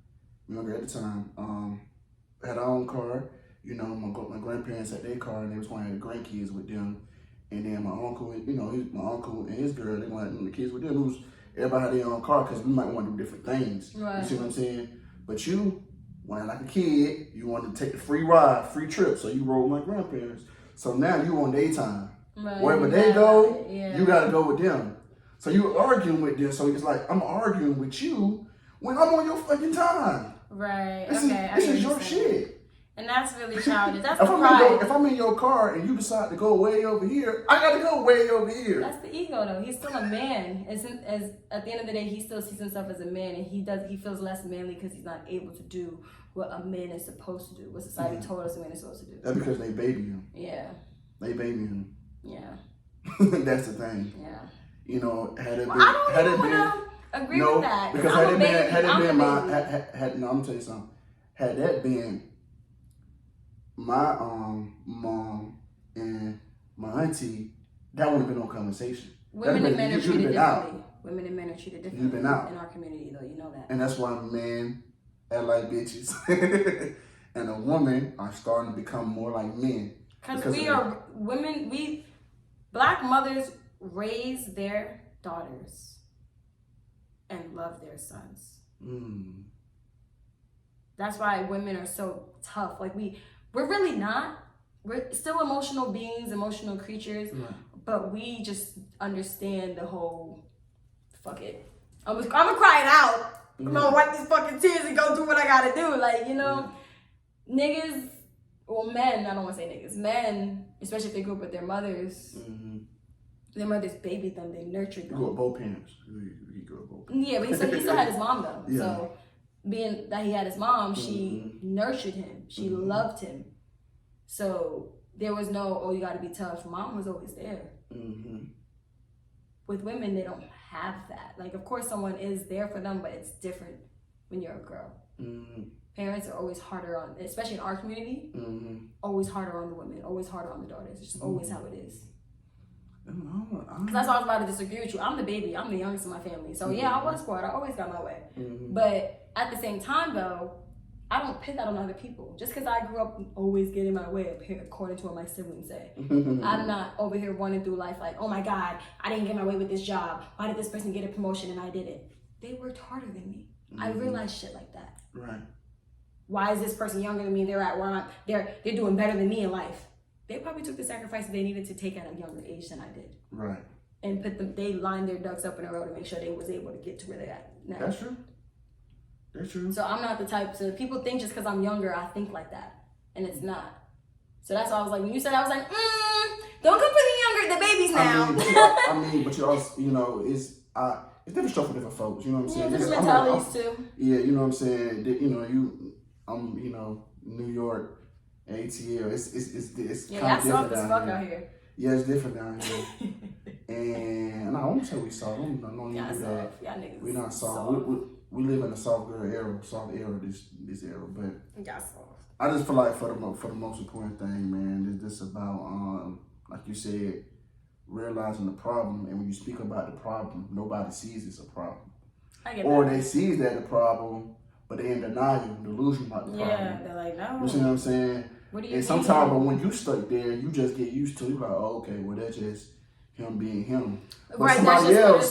had our own car. You know, my grandparents had their car and they was going to have grandkids with them. And then my uncle, my uncle and his girl, they wanted the kids with them. Everybody had their own car because we might want to do different things. Right. You see what I'm saying? But you, when like a kid, you wanted to take the free ride, free trip. So you rode with my grandparents. So now you on their time. Right. Wherever they go, you got to go with them. So you arguing with them. So it's like, I'm arguing with you when I'm on your fucking time. Right. This is your shit. And that's really childish. That's the pride. If I'm in your car and you decide to go way over here, I got to go way over here. That's the ego, though. He's still a man. As at the end of the day, he still sees himself as a man, and he feels less manly because he's not able to do what a man is supposed to do, what society told us a man is supposed to do. That's because they baby him. Yeah. They baby him. Yeah. That's the thing. Yeah. You know, I don't even want to agree with that. Because I'm gonna tell you something. Had that been my mom and my auntie, that would have been no conversation. Women and men are treated differently. Women and men are treated differently. You've been out in our community, though. You know that. And that's why men act like bitches, and a woman are starting to become more like men. Because we are women. Black mothers raise their daughters and love their sons. Mm. That's why women are so tough. Like we're really not. We're still emotional beings, emotional creatures, right. But we just understand the whole. Fuck it. I'm gonna cry it out. I'm gonna wipe these fucking tears and go do what I gotta do. Like, you know, niggas, well, men. I don't want to say niggas. Men, especially if they grew up with their mothers. Mm-hmm. Their mothers babied them. They nurtured them. You grew up both parents. He grew up both parents. Yeah, but he still had his mom though. Yeah. So being that he had his mom, she nurtured him. She loved him. So there was no, oh, you got to be tough. Mom was always there. Mm-hmm. With women, they don't have that. Like, of course, someone is there for them, but it's different when you're a girl. Mm-hmm. Parents are always harder on, especially in our community, always harder on the women, always harder on the daughters. It's just always how it is. Because that's why I was about to disagree with you. I'm the baby. I'm the youngest in my family. So, yeah, I was spoiled. I always got my way. But at the same time, though, I don't put that on other people. Just because I grew up always getting my way according to what my siblings say. I'm not over here running through life like, oh my God, I didn't get my way with this job. Why did this person get a promotion and I didn't? They worked harder than me. I realized shit like that. Right. Why is this person younger than me? They're at where I'm. They're doing better than me in life. They probably took the sacrifices they needed to take at a younger age than I did. Right. And they lined their ducks up in a row to make sure they was able to get to where they're at now. That's true. That's true. So I'm not the type to, people think just because I'm younger, I think like that. And it's not. So that's why I was like, when you said that, I was like, don't come for the younger, the babies now. But you also, you know, it's different stuff for different folks, you know what I'm saying? Yeah, different mentalities too. Yeah, you know what I'm saying? You know, New York, ATL, it's yeah, kind of different as fuck out here. Yeah, it's different down here. And I won't say we saw them. Don't even do that. Y'all niggas. We not soft. We live in a soft girl era, this era. But I just feel like for the most important thing, man, is this about like you said, realizing the problem. And when you speak about the problem, nobody sees it's a problem. I get or that. they see that the problem, but they in denial, delusion about the problem. Yeah, they're like, no. You see what I'm saying? What do you and sometimes, but when you stuck there, you just get used to it. You're like, oh, okay, well, that's just him being him. But right, somebody else,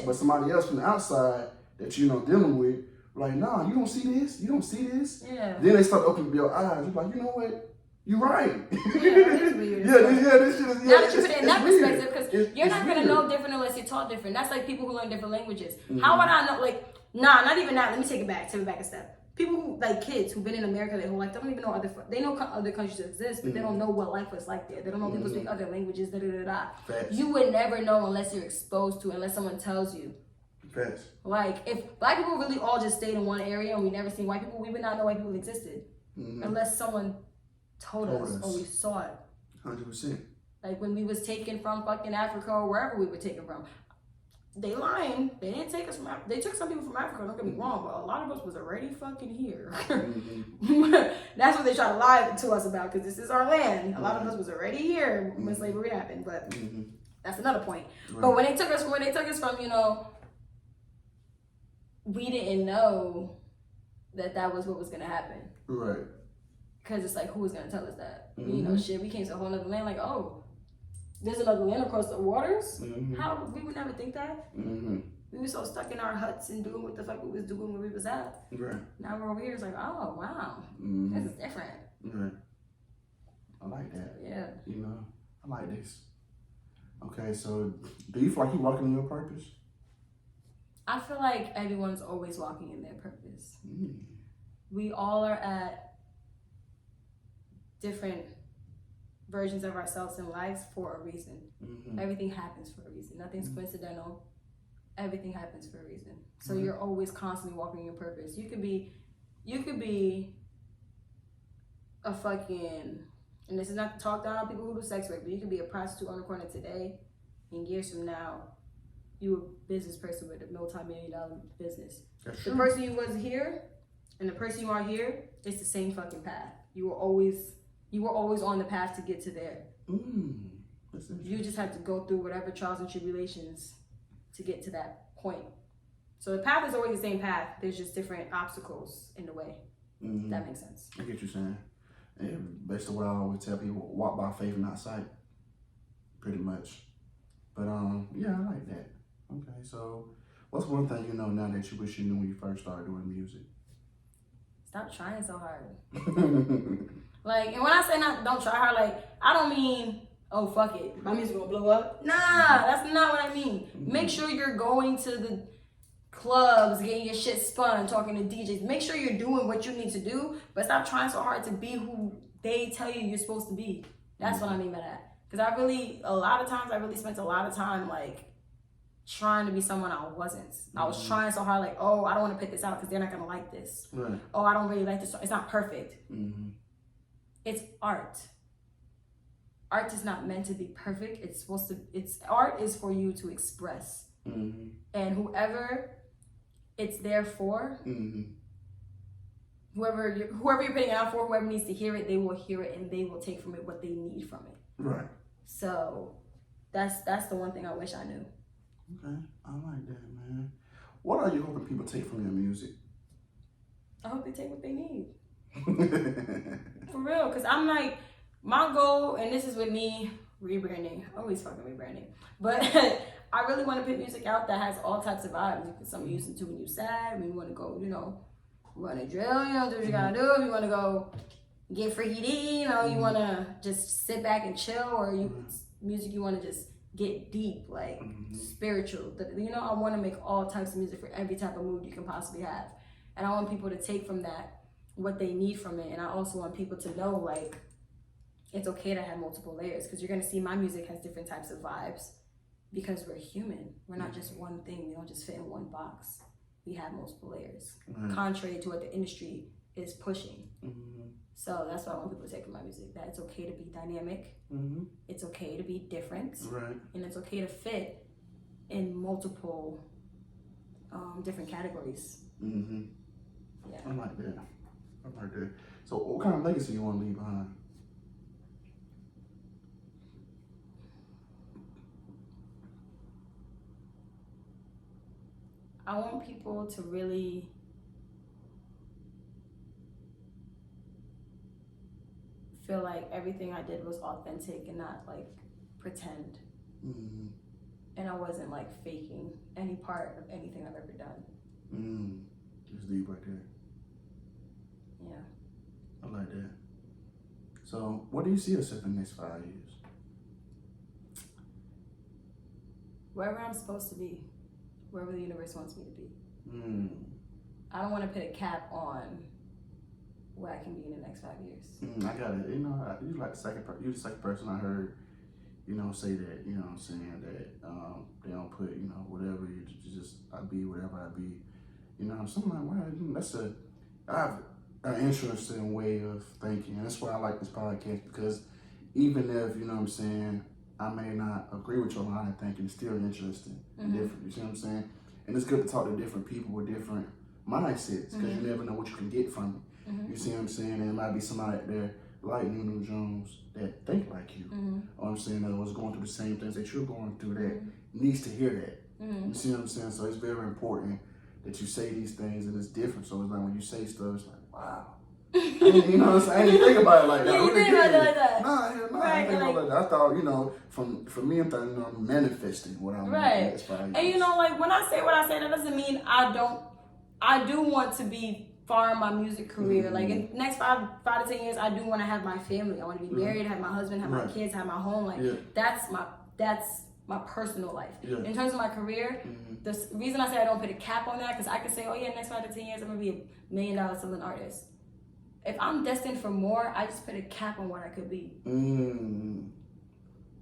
but somebody else from the outside that you know dealing with, like, nah, you don't see this, you don't see this. Yeah. Then they start opening up your eyes. You're like, you know what? You're right. Yeah, this weird. This shit is. Now that you put it in that perspective, because you're not gonna know different unless you're taught different. That's like people who learn different languages. How would I know? Like, not even that. Let me take it back a step. People who, like kids who've been in America their whole life, don't even know they know other countries exist, but they don't know what life was like there. They don't know people speak other languages, You would never know unless you're exposed to it, unless someone tells you. Facts. Like, if black people really all just stayed in one area and we never seen white people, we would not know white people existed. Unless someone told us or we saw it. 100%. Like when we was taken from fucking Africa or wherever we were taken from. They lying. They didn't take us from Africa. They took some people from Africa, don't get me wrong, but a lot of us was already fucking here. That's what they try to lie to us about, because this is our land. A lot of us was already here when slavery happened, but that's another point. Right. But when they took us from, you know, we didn't know that was what was gonna happen. Right. Because it's like, who was gonna tell us that? You know, shit, we came to a whole other land, like, oh, there's another land across the waters? How? We would never think that. We were so stuck in our huts and doing what the fuck we was doing where we was at. Right. Now we're over here, it's like, oh, wow. This is different. Right. I like that. Yeah. You know, I like this. Okay, so do you feel like you're walking in your purpose? I feel like everyone's always walking in their purpose. We all are at different versions of ourselves in life for a reason. Everything happens for a reason. Nothing's coincidental. Everything happens for a reason. So you're always constantly walking your purpose. You could be a fucking, and this is not to talk down on people who do sex work, but you could be a prostitute on the corner today, and years from now, you a business person with a multi-million-dollar business. The person you was here and the person you are here, it's the same fucking path. You were always on the path to get to there. You just have to go through whatever trials and tribulations to get to that point. So the path is always the same path. There's just different obstacles in the way. That makes sense. I get what you're saying. And based on what I always tell people, walk by faith, not sight. Pretty much. But yeah, I like that. Okay, so what's one thing you know now that you wish you knew when you first started doing music? Stop trying so hard. Like, and when I say don't try hard, like, I don't mean, oh, fuck it, my music gonna blow up. Nah, that's not what I mean. Make sure you're going to the clubs, getting your shit spun, talking to DJs. Make sure you're doing what you need to do, but stop trying so hard to be who they tell you you're supposed to be. That's what I mean by that. Because a lot of times, I really spent a lot of time, like, trying to be someone I wasn't. I was trying so hard, like, oh, I don't want to put this out because they're not gonna like this. Right. Oh, I don't really like this. It's not perfect. It's art. Art is not meant to be perfect. Art is for you to express. And whoever it's there for, whoever you're putting it out for, whoever needs to hear it, they will hear it and they will take from it what they need from it. Right. So that's the one thing I wish I knew. Okay, I like that, man. What are you hoping people take from your music? I hope they take what they need. For real, because I'm like, my goal, and this is with me, rebranding, always fucking rebranding, but I really want to put music out that has all types of vibes. Some you listen to when you're sad, when you want to go, you know, run a drill, you know, do what you gotta do. If you want to go get freaky D, you know, you want to just sit back and chill, or music you want to just get deep, like spiritual. You know, I want to make all types of music for every type of mood you can possibly have. And I want people to take from that what they need from it. And I also want people to know, like, it's okay to have multiple layers, because you're going to see my music has different types of vibes because we're human. We're not just one thing. We don't just fit in one box. We have multiple layers, contrary to what the industry is pushing. So that's what I want people to take from my music, that it's okay to be dynamic. It's okay to be different. Right. And it's okay to fit in multiple different categories. Yeah. I like that. So what kind of legacy you want to leave behind? I want people to really feel like everything I did was authentic and not like pretend. And I wasn't like faking any part of anything I've ever done. It's deep right there. Yeah. I like that. So what do you see yourself in the next 5 years? Wherever I'm supposed to be. Wherever the universe wants me to be. I don't want to put a cap on where I can be in the next 5 years. I got it. You know, you're the second person I heard, you know, say that. You know what I'm saying? That they don't put, you know, whatever. You just, I be whatever I be. You know, so I'm like, wow, I have an interesting way of thinking. And that's why I like this podcast, because even if, you know what I'm saying, I may not agree with your line of thinking, it's still interesting and different. You see what I'm saying? And it's good to talk to different people with different mindsets because you never know what you can get from it. You see what I'm saying? And it might be somebody out there like Nunu Jones that think like you. Or I'm saying that was going through the same things that you're going through that needs to hear that. You see what I'm saying? So it's very important that you say these things and it's different. So it's like when you say stuff, it's like, wow. You know what I'm saying? I didn't think about it like that. Yeah, you think about it like that. Nah, hell no, I didn't think about it like that. I thought, you know, for me, I'm thinking, you know, I'm manifesting what I'm right. And you know, like when I say what I say, that doesn't mean I do want to be far in my music career. Like in the next 5 to 10 years, I do want to have my family. I want to be married, have my husband, have my kids, have my home. Like that's my personal life. In terms of my career, the reason I say I don't put a cap on that, because I could say, oh yeah, next 5 to 10 years, I'm gonna be $1 million selling artist. If I'm destined for more, I just put a cap on what I could be.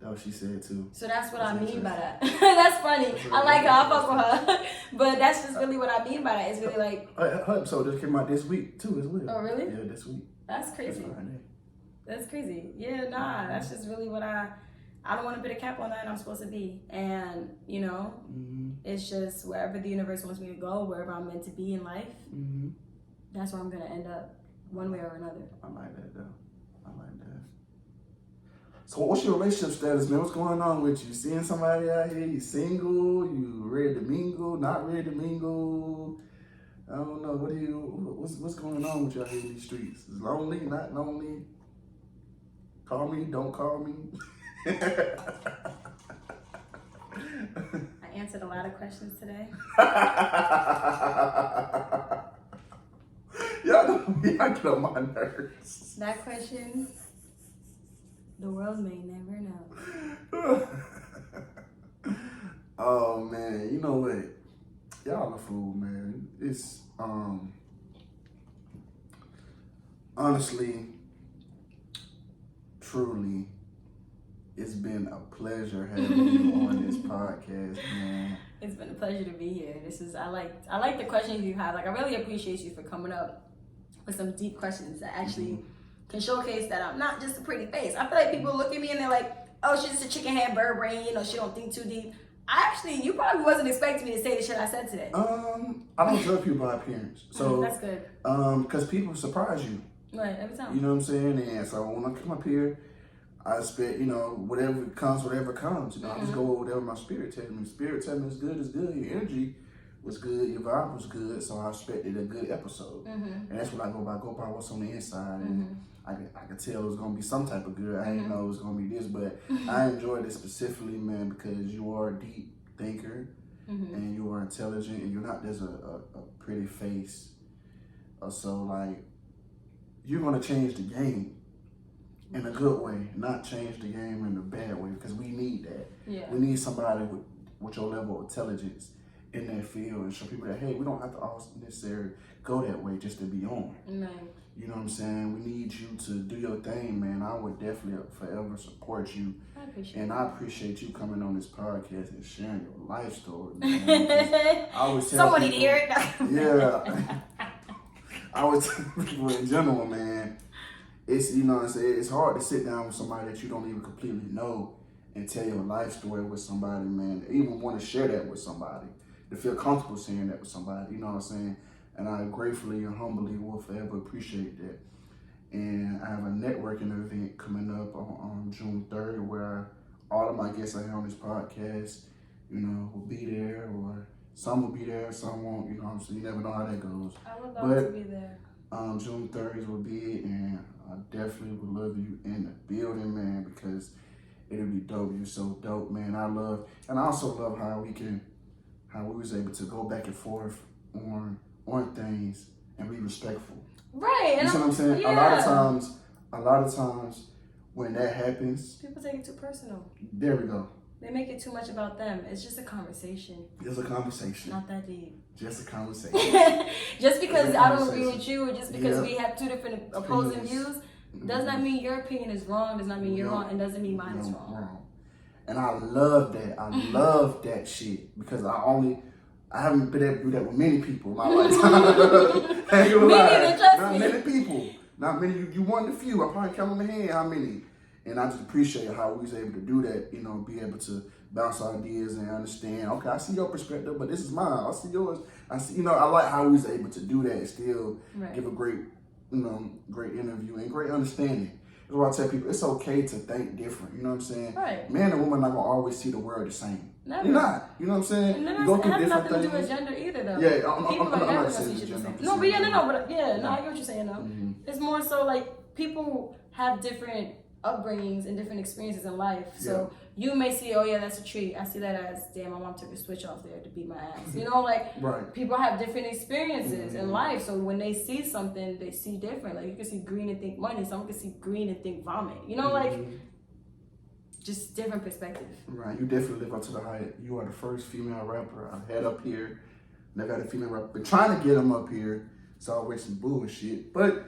That's what she said too. So that's what I mean by that. That's funny. I like her. I fuck with her. But that's just really what I mean by that. It's really like... Her episode just came out this week too as well. Oh, really? Yeah, this week. That's crazy. That's crazy. Yeah, nah. That's just really what I don't want to put a cap on that I'm supposed to be. And, you know, it's just wherever the universe wants me to go, wherever I'm meant to be in life, that's where I'm going to end up. One way or another. I like that though. I like that. So what's your relationship status, man? What's going on with you? Seeing somebody out here? You single? You ready to mingle? Not ready to mingle? I don't know. What's going on with you out here in these streets? Is lonely? Not lonely? Call me? Don't call me? I answered a lot of questions today. Y'all get on my nerves. That question, the world may never know. Oh man, you know what? Y'all a fool, man. It's honestly, truly, it's been a pleasure having you on this podcast, man. It's been a pleasure to be here. I like the questions you have. Like I really appreciate you for coming up with some deep questions that actually can showcase that I'm not just a pretty face. I feel like people look at me and they're like, oh, she's just a chicken head bird brain, you know, she don't think too deep. You probably wasn't expecting me to say the shit I said today. I don't judge people by appearance. So that's good. Because people surprise you. Right, every time. You know what I'm saying? And so when I come up here, I expect, you know, whatever comes. You know, I just go with whatever my spirit tells me. Spirit tells me it's good. Your energy was good. Your vibe was good. So I expected a good episode. And that's what I go by. Go by what's on the inside. And I could tell it was going to be some type of good. I didn't know it was going to be this. But I enjoyed it specifically, man, because you are a deep thinker. And you are intelligent. And you're not just a pretty face. So, like, you're going to change the game. In a good way, not change the game in a bad way, because we need that. Yeah. We need somebody with your level of intelligence in that field and show people that, hey, we don't have to all necessarily go that way just to be on. Right. You know what I'm saying? We need you to do your thing, man. I would definitely forever support you. I appreciate you coming on this podcast and sharing your life story, man. I always tell someone need to hear it. Yeah. I always tell people in general, man. It's, you know what I'm saying, it's hard to sit down with somebody that you don't even completely know and tell your life story with somebody, man. Even want to share that with somebody, to feel comfortable sharing that with somebody, you know what I'm saying? And I gratefully and humbly will forever appreciate that. And I have a networking event coming up on June 3rd where all of my guests I have on this podcast, you know, will be there, or some will be there, some won't, you know what I'm saying? You never know how that goes. I would love to be there. June 30th will be it, and I definitely would love you in the building, man, because it'll be dope. You're so dope, man. And I also love how we was able to go back and forth on things and be respectful. Right. You see what I'm saying? Yeah. A lot of times when that happens, people take it too personal. There we go. They make it too much about them. It's just a conversation. It's a conversation. Not that deep. Just a conversation. Just because I don't agree with you, or just because we have two different opposing views, does not mean your opinion is wrong, does not mean you're wrong, and doesn't mean mine is wrong. And I love that. I love that shit, because I haven't been able to do that with many people in my lifetime. Not many people. Not many. You one of the few. I probably count on the hand how many. And I just appreciate how we was able to do that, you know, be able to bounce ideas and understand, okay, I see your perspective, but this is mine. I see yours. I see, you know, I like how we was able to do that and still give a great, you know, great interview and great understanding. That's why I tell people, it's okay to think different, you know what I'm saying? Right. Man and woman not going to always see the world the same. Never. You're not, you know what I'm saying? And then you go through it has different nothing things. to do with gender either, though. Yeah, people I'm are never not gonna saying see shit the gender. same. No, but no, I get what you're saying, though. Mm-hmm. It's more so like people have different upbringings and different experiences in life. So you may see, oh yeah, that's a tree. I see that as, damn, my mom took a switch off there to beat my ass. You know, like people have different experiences in life. So when they see something, they see different. Like you can see green and think money. Someone can see green and think vomit. You know, like just different perspective. Right, you definitely live up to the hype. You are the first female rapper I've had up here. Never had a female rapper. Been trying to get them up here. It's always some bullshit. But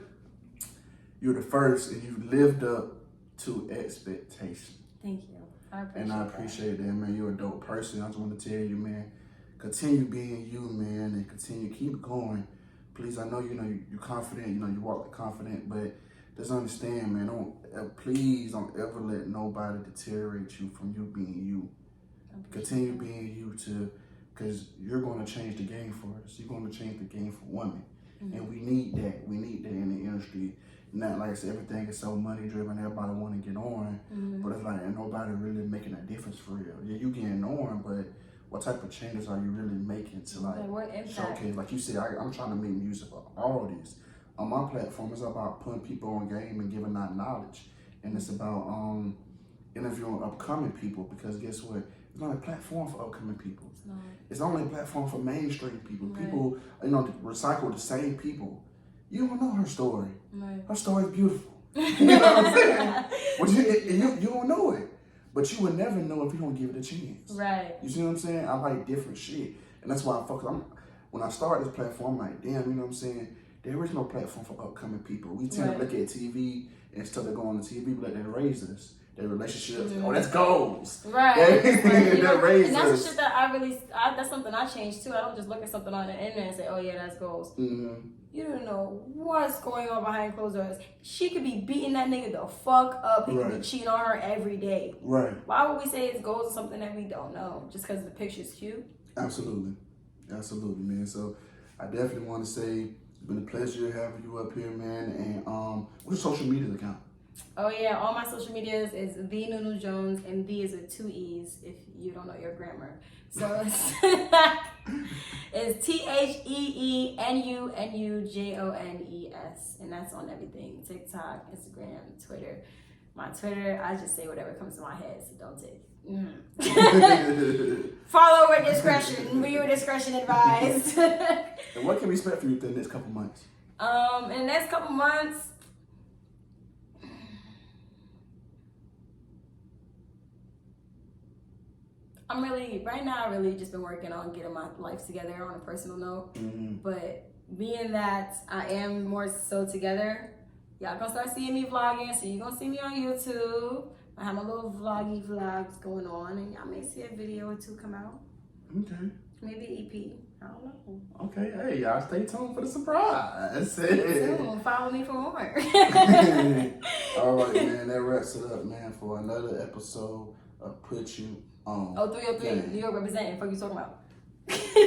you're the first and you lived up to expectation. Thank you. I appreciate that, man. You're a dope person. I just want to tell you, man, continue being you, man, and keep going. Please, I know, you know, you're confident, you know, you walk confident, but just understand, man, please don't ever let nobody deteriorate you from you being you. Continue being you too, because you're going to change the game for us. You're going to change the game for women. And we need that. We need that in the industry. Not like I said, everything is so money driven, everybody want to get on, but it's like ain't nobody really making a difference for real. Yeah, you getting on, but what type of changes are you really making to like showcase? Like you said, I'm trying to make music for all this. On my platform, it's about putting people on game and giving out knowledge, and it's about interviewing upcoming people, because guess what? It's not a platform for upcoming people. It's only a platform for mainstream people. People, you know, recycle the same people. You don't know her story. Her story is beautiful. You know what I'm saying? But you don't know it. But you would never know if you don't give it a chance. Right. You see what I'm saying? I like different shit. And that's why when I started this platform, I'm like, damn, you know what I'm saying? There is no platform for upcoming people. We tend to look at TV and stuff that go on the TV, but they raise us. Their relationships, that's goals. Right. And that's the shit that that's something I changed too. I don't just look at something on the internet and say, oh yeah, that's goals. You don't know what's going on behind closed doors. She could be beating that nigga the fuck up. He could be cheating on her every day. Right. Why would we say it's goals or something that we don't know just because the picture's cute? Absolutely, man. So I definitely want to say it's been a pleasure having you up here, man. And what's your social media account? Oh yeah, all my social medias is the Nunu Jones, and the is with 2 E's if you don't know your grammar. So it's TheeNuNuJones, and that's on everything: TikTok, Instagram, Twitter. My Twitter, I just say whatever comes to my head, so don't take it. Follow with discretion. Viewer discretion advised. And what can we expect from you in the next couple months? In the next couple months, I really just been working on getting my life together on a personal note. But being that I am more so together, y'all gonna start seeing me vlogging, so you're gonna see me on YouTube. I have my little vlogs going on, and y'all may see a video or two come out. Okay. Maybe EP. I don't know. Okay, hey, y'all stay tuned for the surprise. Soon. Follow me for more. All right, man, that wraps it up, man, for another episode of Put You On. Oh, 303. New York representing. What are you talking about?